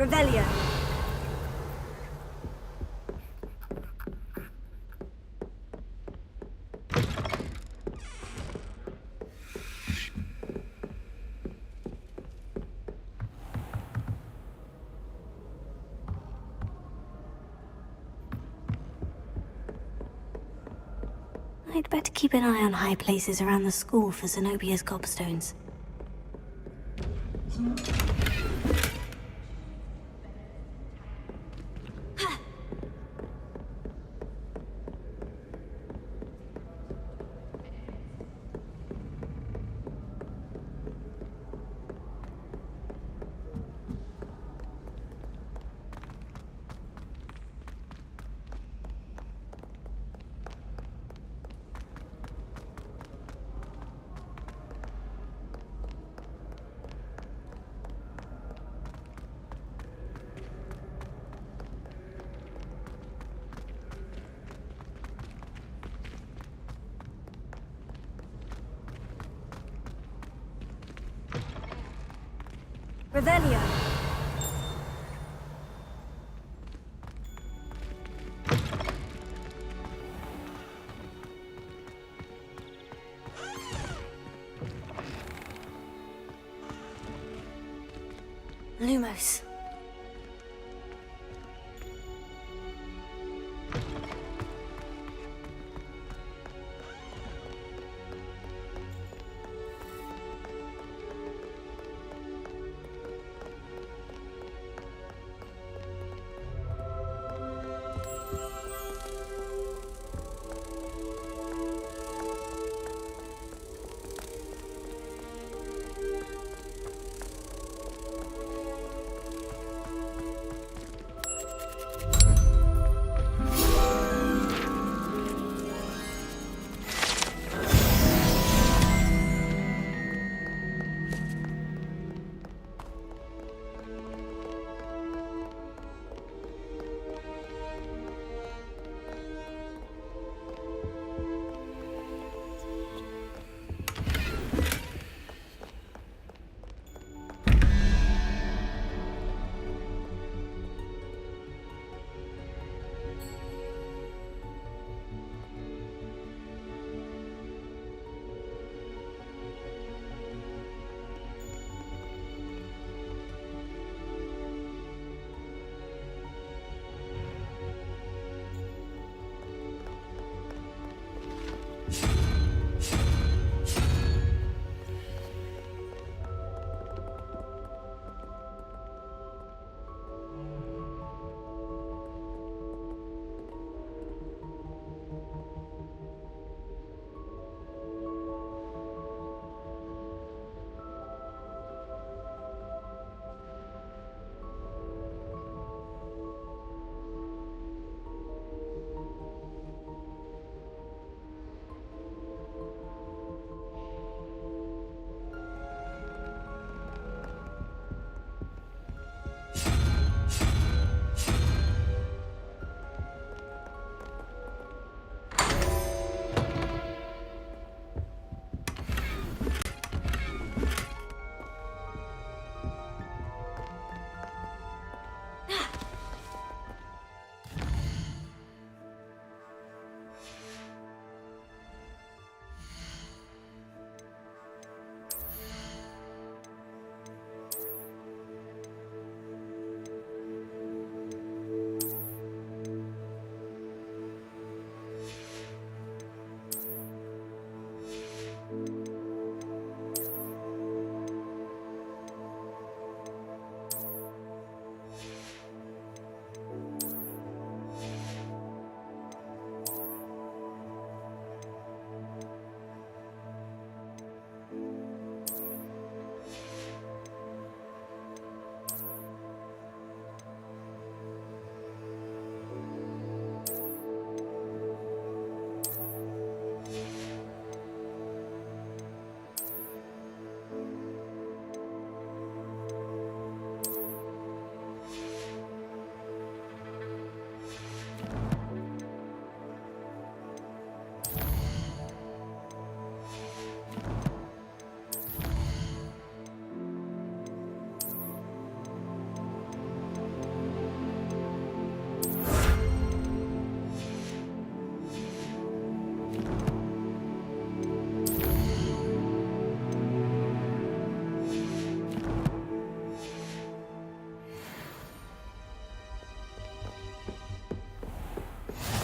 Revelio. I'd better keep an eye on high places around the school for Zenobia's gobstones. Revelio. Lumos.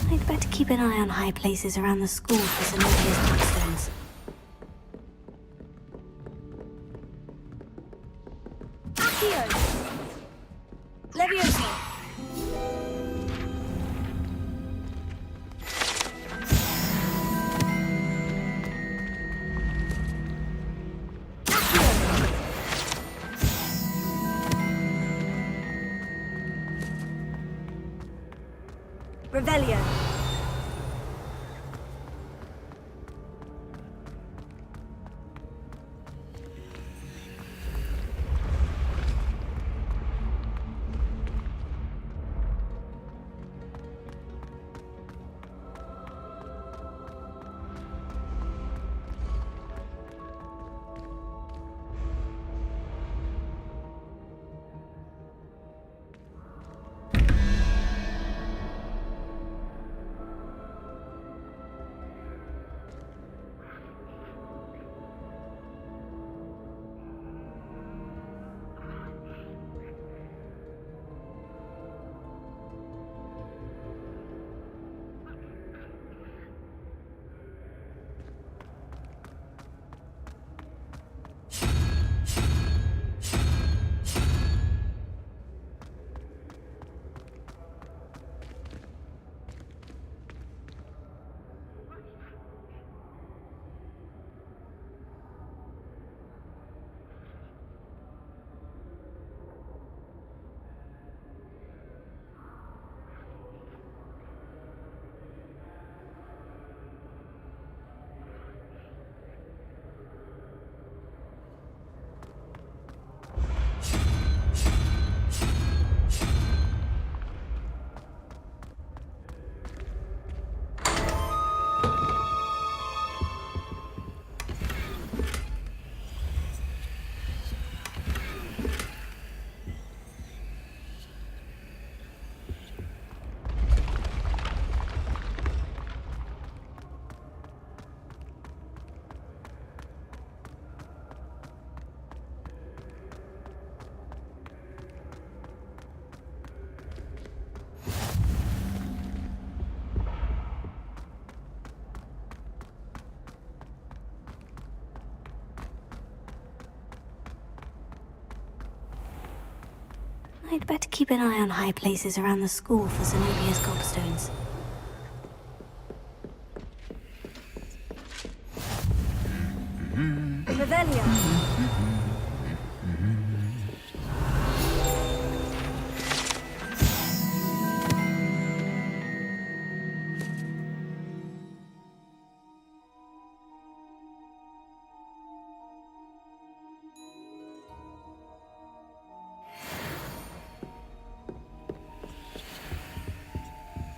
I'd better keep an eye on high places around the school for Zenobia's gobstones. Accio! Leviosa! Revelio. I'd better keep an eye on high places around the school for Zenobia's gobstones. Revelio.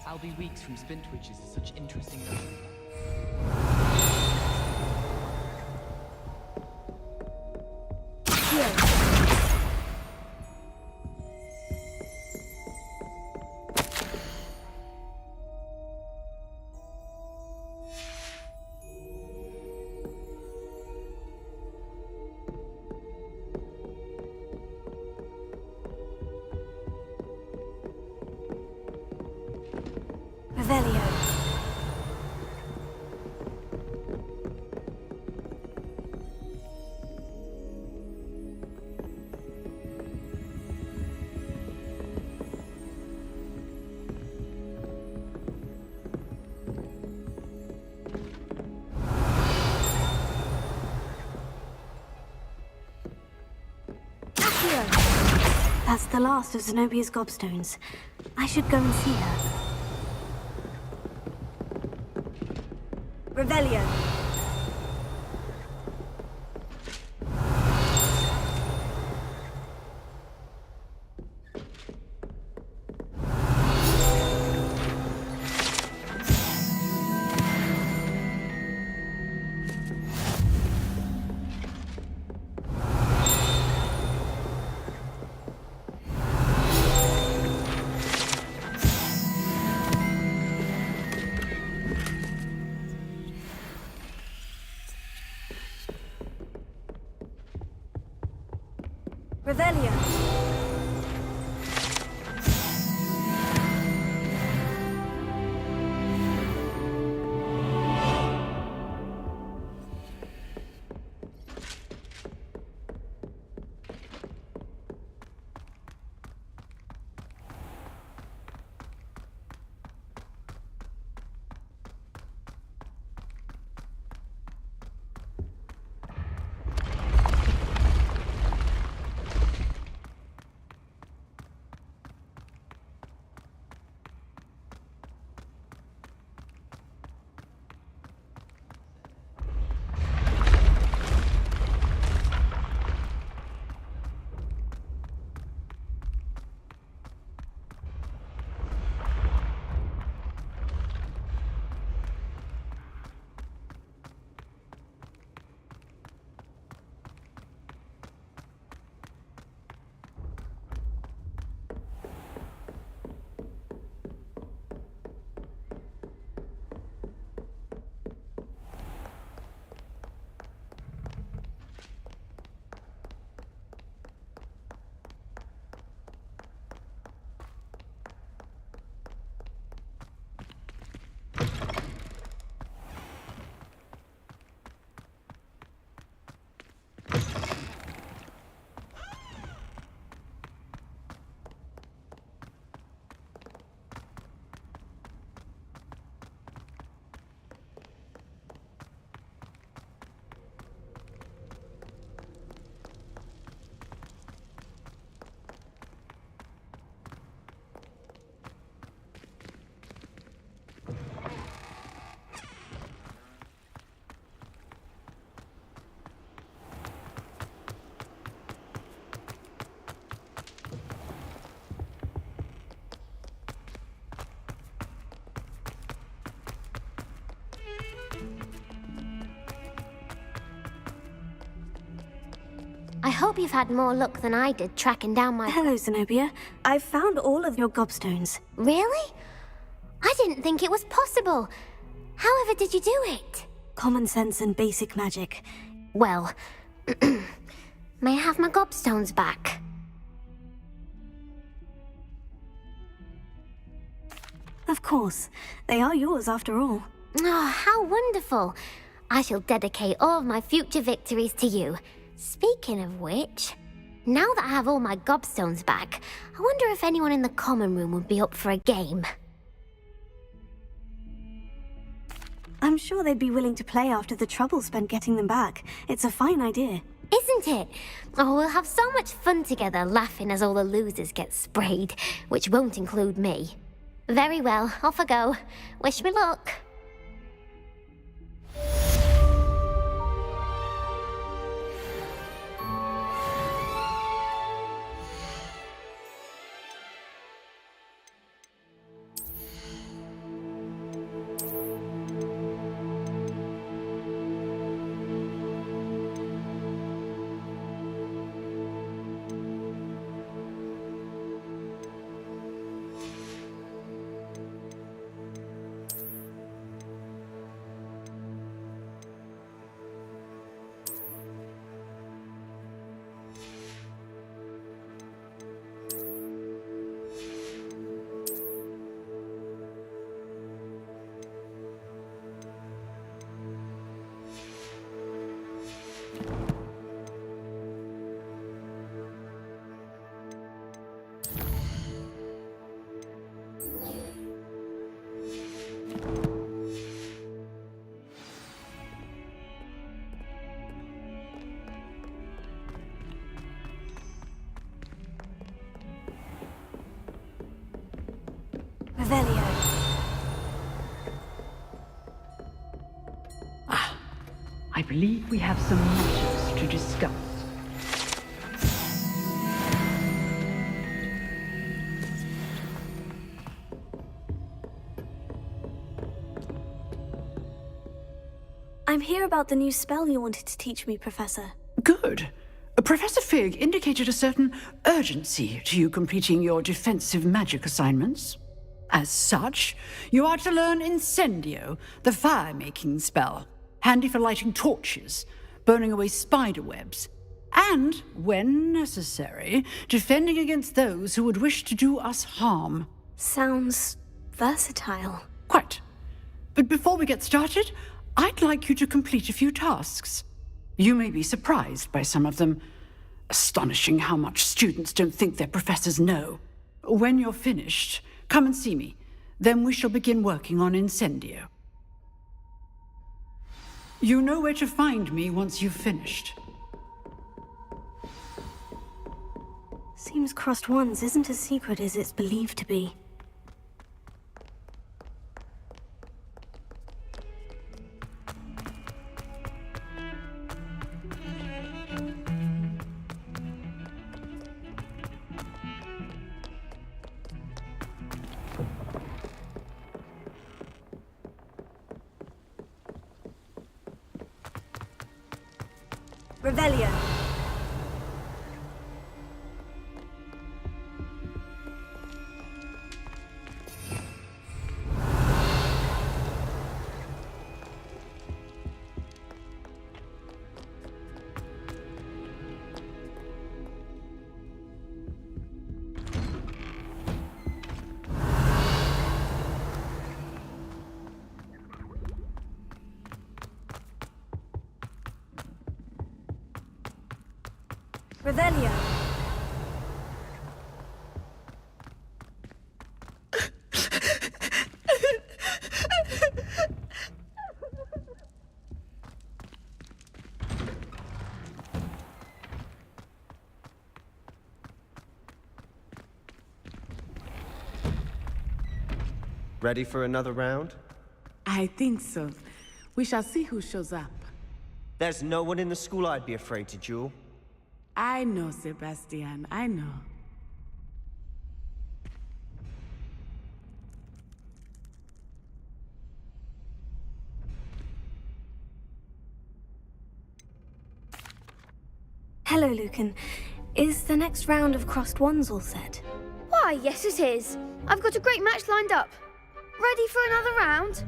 I'll be weeks from Spintwitches is such interesting. Revelio. That's the last of Zenobia's gobstones. I should go and see her. Revelio. hope you've had more luck than I did tracking down my... Hello, Zenobia. I've found all of your gobstones. Really? I didn't think it was possible. However did you do it? Common sense and basic magic. Well, may I have my gobstones back? Of course. They are yours after all. Oh, how wonderful. I shall dedicate all of my future victories to you. Speaking of which, now that I have all my gobstones back, I wonder if anyone in the common room would be up for a game. I'm sure they'd be willing to play after the trouble spent getting them back. It's a fine idea. Isn't it? Oh, we'll have so much fun together laughing as all the losers get sprayed, which won't include me. Very well, off I go. Wish me luck. Revelio. I believe we have some matters to discuss. I'm here about the new spell you wanted to teach me, Professor. Good. Professor Fig indicated a certain urgency to you completing your defensive magic assignments. As such, you are to learn Incendio, the fire-making spell, handy for lighting torches, burning away spider webs, and, when necessary, defending against those who would wish to do us harm. Sounds versatile. Quite. But before we get started, I'd like you to complete a few tasks. You may be surprised by some of them. Astonishing how much students don't think their professors know. When you're finished, come and see me. Then we shall begin working on Incendio. You know where to find me once you've finished. Seems crossed ones isn't as secret as it's believed to be. Revelio. Revelio. Ready for another round? I think so. We shall see who shows up. There's no one in the school I'd be afraid to duel. I know, Sebastian, I know. Hello, Lucan. Is the next round of crossed wands all set? Why, yes it is. I've got a great match lined up. Ready for another round?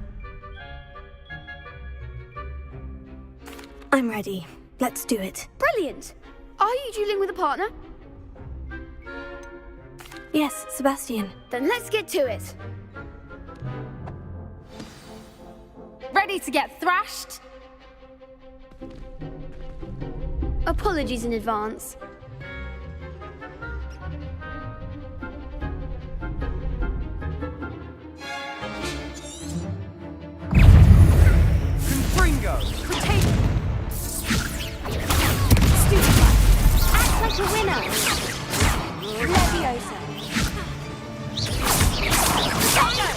I'm ready. Let's do it. Brilliant. Are you dueling with a partner? Yes, Sebastian. Then let's get to it. Ready to get thrashed? Apologies in advance. Confringo! Act like a winner. Leviosa.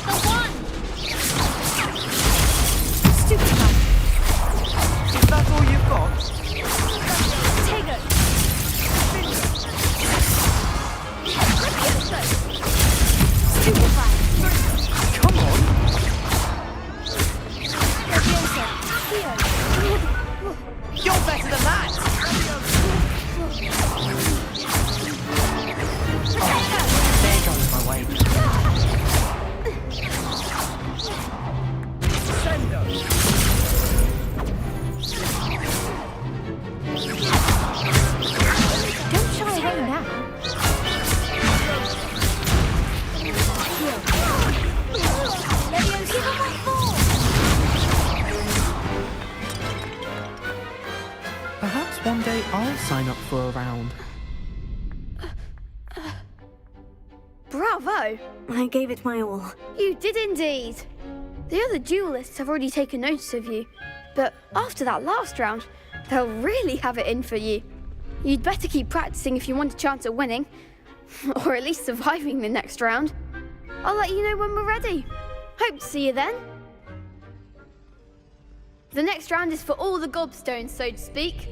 The one. Stupefy. Is that all you've got? Tego. Stupefy. Come on! Leviosa. Accio. You're better than that! There goes my way. Sendo! Don't shy away now. Leviosa. Give him my ball. Perhaps one day I'll sign up for a round. Bravo! I gave it my all. You did indeed. The other duelists have already taken notice of you, but after that last round, they'll really have it in for you. You'd better keep practicing if you want a chance at winning, or at least surviving the next round. I'll let you know when we're ready. Hope to see you then. The next round is for all the gobstones, so to speak.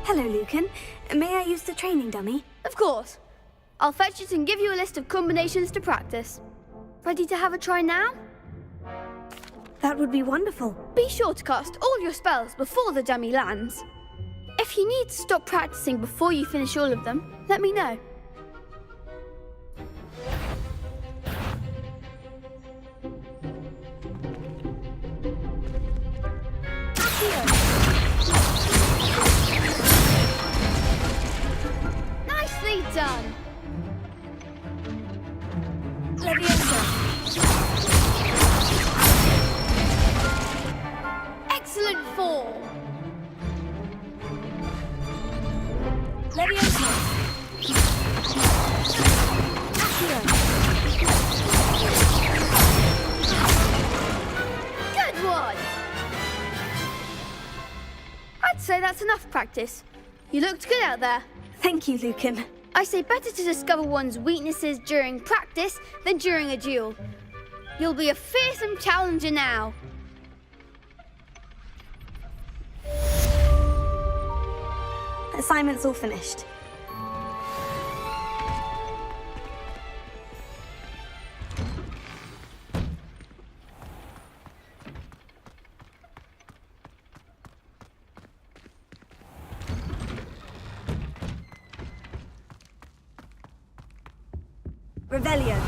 Hello, Lucan. May I use the training dummy? Of course. I'll fetch it and give you a list of combinations to practice. Ready to have a try now? That would be wonderful. Be sure to cast all your spells before the dummy lands. If you need to stop practicing before you finish all of them, let me know. Nicely done. Leviosa. Excellent form. Leviosa. Accio. Good one. I'd say that's enough practice. You looked good out there. Thank you, Lucan. I say better to discover one's weaknesses during practice than during a duel. You'll be a fearsome challenger now. Assignment's all finished. Revelio.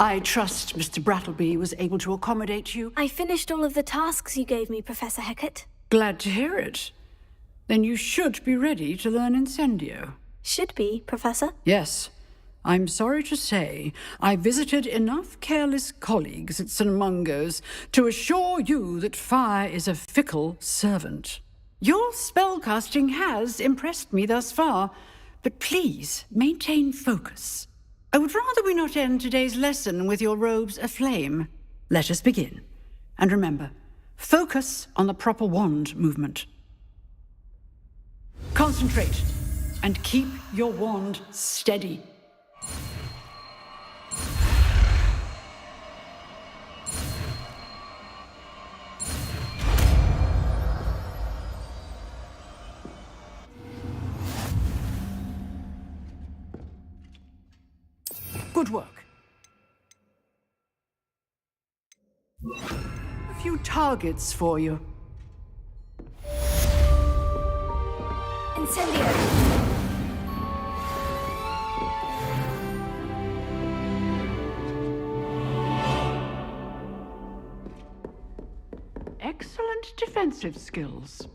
I trust Mr. Brattleby was able to accommodate you. I finished all of the tasks you gave me, Professor Hecat. Glad to hear it. Then you should be ready to learn Incendio. Should be, Professor. Yes. I'm sorry to say I visited enough careless colleagues at St. Mungo's to assure you that fire is a fickle servant. Your spellcasting has impressed me thus far, but please maintain focus. I would rather we not end today's lesson with your robes aflame. Let us begin. And remember, focus on the proper wand movement. Concentrate, and keep your wand steady. Good work. A few targets for you. Incendio. Excellent defensive skills.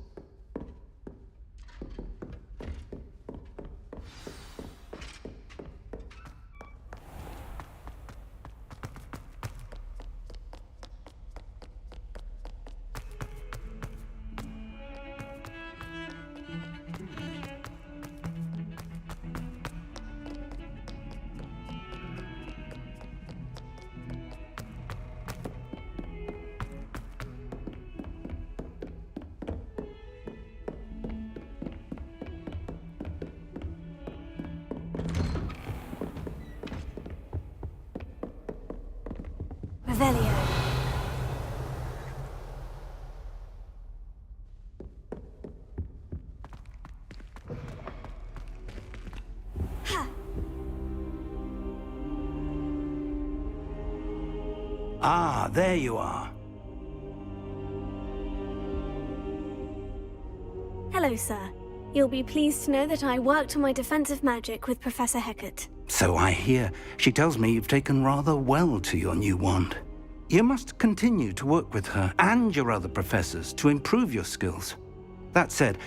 Revelio. Ah, there you are. Hello, sir. You'll be pleased to know that I worked on my defensive magic with Professor Hecat. So I hear. She tells me you've taken rather well to your new wand. You must continue to work with her and your other professors to improve your skills. That said,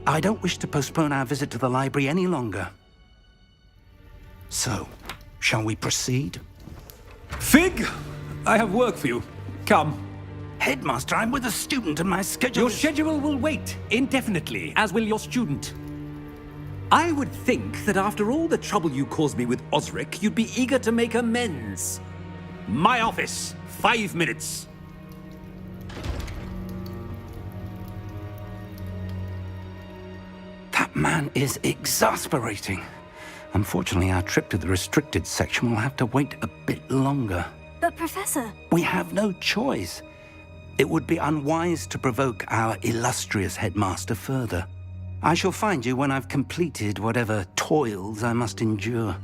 I don't wish to postpone our visit to the library any longer. So, shall we proceed? Fig! I have work for you. Come. Headmaster, I'm with a student and my schedule Your schedule will wait indefinitely, as will your student. I would think that after all the trouble you caused me with Osric, you'd be eager to make amends. My office, 5 minutes. That man is exasperating. Unfortunately, our trip to the restricted section will have to wait a bit longer. But, Professor... We have no choice. It would be unwise to provoke our illustrious headmaster further. I shall find you when I've completed whatever toils I must endure.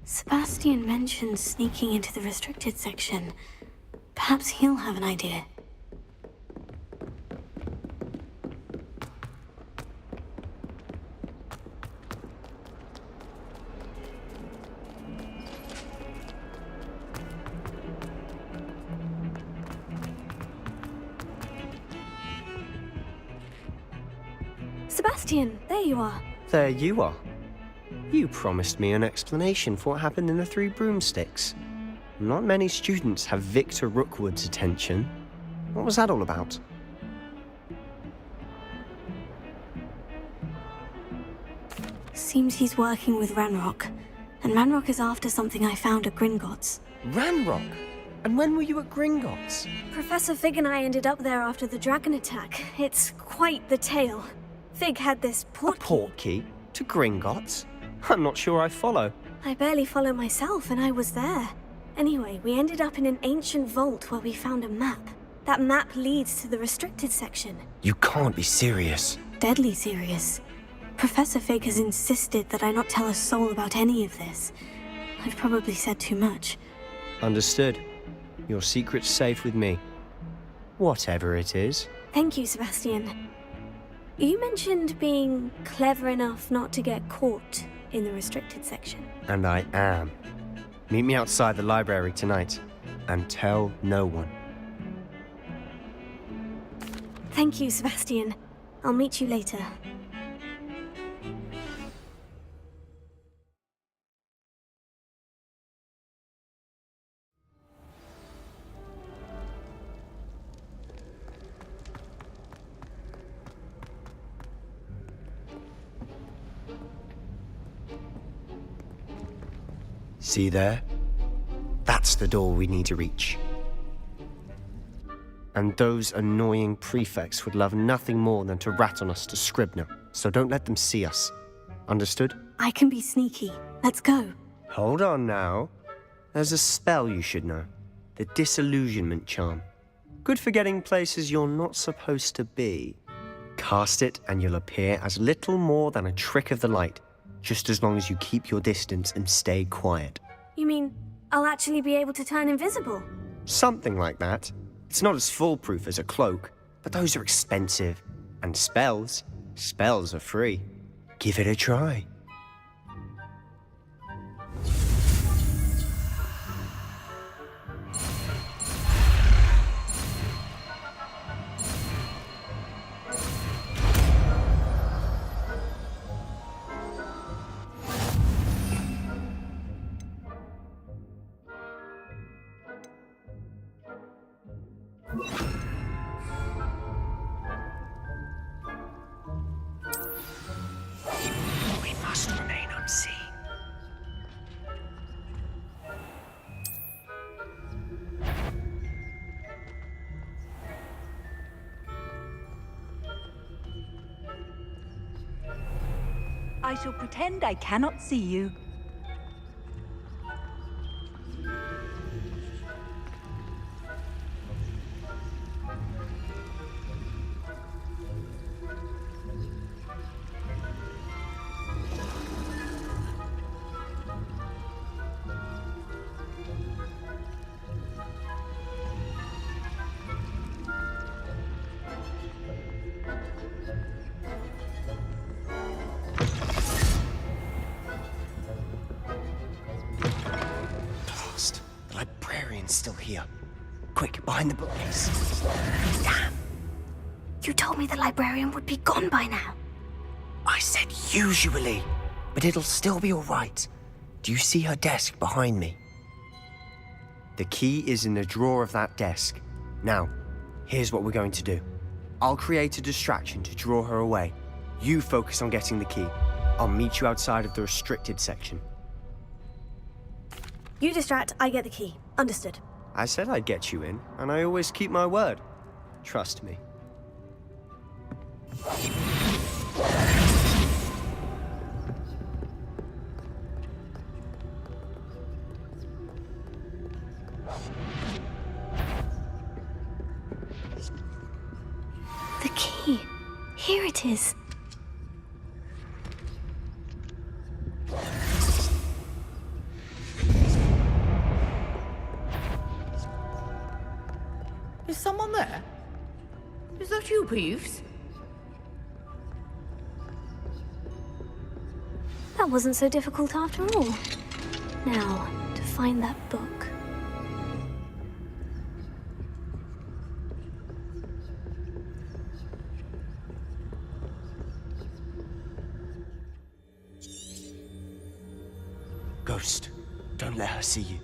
Sebastian mentioned sneaking into the restricted section. Perhaps he'll have an idea. Sebastian, there you are. There you are. You promised me an explanation for what happened in the Three Broomsticks. Not many students have Victor Rookwood's attention. What was that all about? Seems he's working with Ranrock. And Ranrock is after something I found at Gringotts. Ranrock? And when were you at Gringotts? Professor Fig and I ended up there after the dragon attack. It's quite the tale. Fig had this portkey to Gringotts? I'm not sure I follow. I barely follow myself, and I was there. Anyway, we ended up in an ancient vault where we found a map. That map leads to the restricted section. You can't be serious. Deadly serious. Professor Fig has insisted that I not tell a soul about any of this. I've probably said too much. Understood. Your secret's safe with me. Whatever it is. Thank you, Sebastian. You mentioned being clever enough not to get caught in the restricted section. And I am. Meet me outside the library tonight, and tell no one. Thank you, Sebastian. I'll meet you later. See there? That's the door we need to reach. And those annoying prefects would love nothing more than to rat on us to Scribner, so don't let them see us. Understood? I can be sneaky. Let's go. Hold on now. There's a spell you should know. The Disillusionment Charm. Good for getting places you're not supposed to be. Cast it and you'll appear as little more than a trick of the light, just as long as you keep your distance and stay quiet. You mean I'll actually be able to turn invisible? Something like that. It's not as foolproof as a cloak, but those are expensive. And spells are free. Give it a try. We must remain unseen. I shall pretend I cannot see you. Still here. Quick, behind the bookcase. Damn. You told me the librarian would be gone by now. I said usually, but it'll still be all right. Do you see her desk behind me? The key is in the drawer of that desk. Now, here's what we're going to do. I'll create a distraction to draw her away. You focus on getting the key. I'll meet you outside of the restricted section. You distract, I get the key. Understood. I said I'd get you in, and I always keep my word. Trust me. The key. Here it is. Is someone there? Is that you, Peeves? That wasn't so difficult after all. Now, to find that book. Ghost, don't let her see you.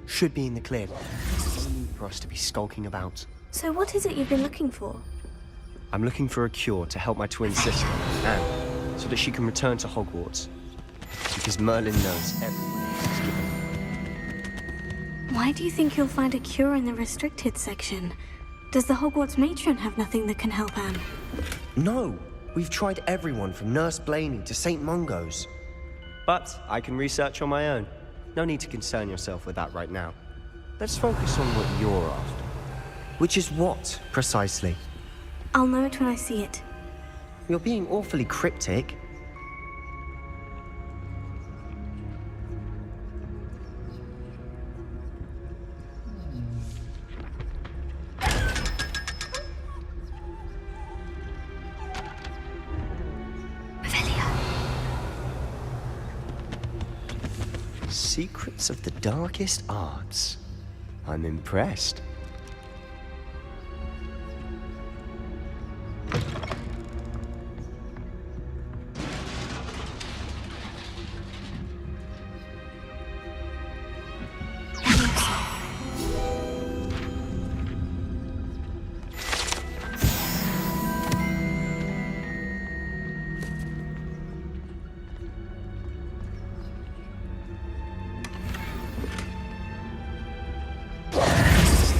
should be in the clear. There's no need for us to be skulking about. So what is it you've been looking for? I'm looking for a cure to help my twin sister, Anne, so that she can return to Hogwarts. Because Merlin knows everyone else is given. Why do you think you'll find a cure in the restricted section? Does the Hogwarts matron have nothing that can help Anne? No, we've tried everyone from Nurse Blaney to St. Mungo's. But I can research on my own. No need to concern yourself with that right now. Let's focus on what you're after. Which is what, precisely? I'll know it when I see it. You're being awfully cryptic. Secrets of the darkest arts. I'm impressed.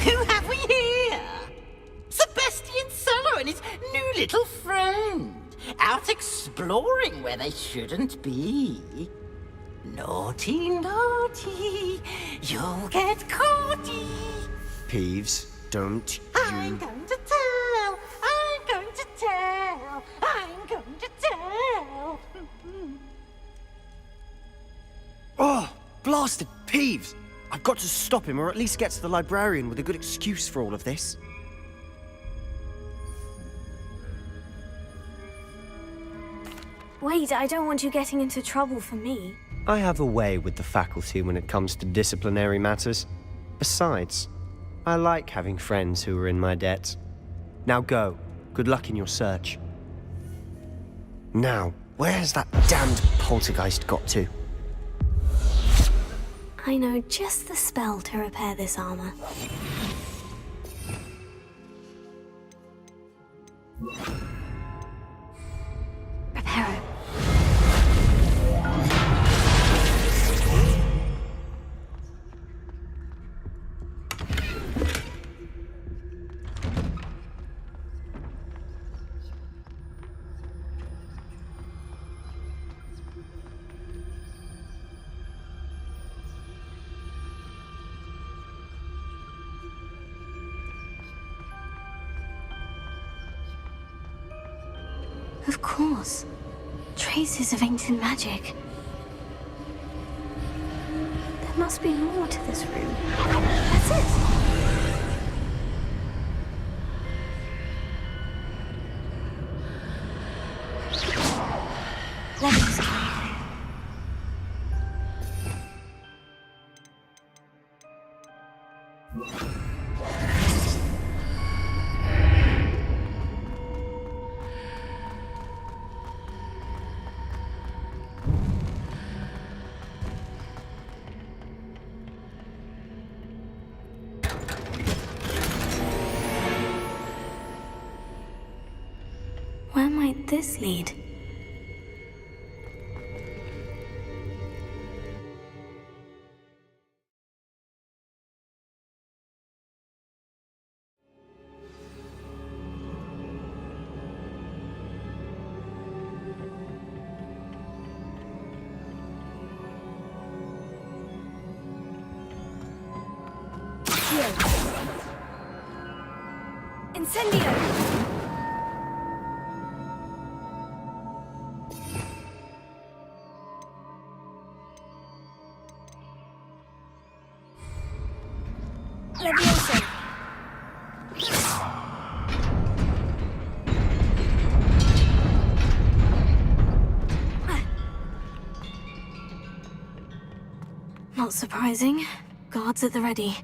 Who have we here? Sebastian Solo and his new little friend. Out exploring where they shouldn't be. Naughty, naughty. You'll get caughty. Peeves, don't I'm going to tell. I'm going to tell. I'm going to tell. Oh, blasted Peeves! I've got to stop him, or at least get to the librarian with a good excuse for all of this. Wait, I don't want you getting into trouble for me. I have a way with the faculty when it comes to disciplinary matters. Besides, I like having friends who are in my debt. Now go. Good luck in your search. Now, where's that damned poltergeist got to? I know just the spell to repair this armor. Repair it. Of course. Traces of ancient magic. There must be more to this room. That's it! Leviosa. Where might this lead? Incendio! Leviosa! Not surprising. Guards at the ready.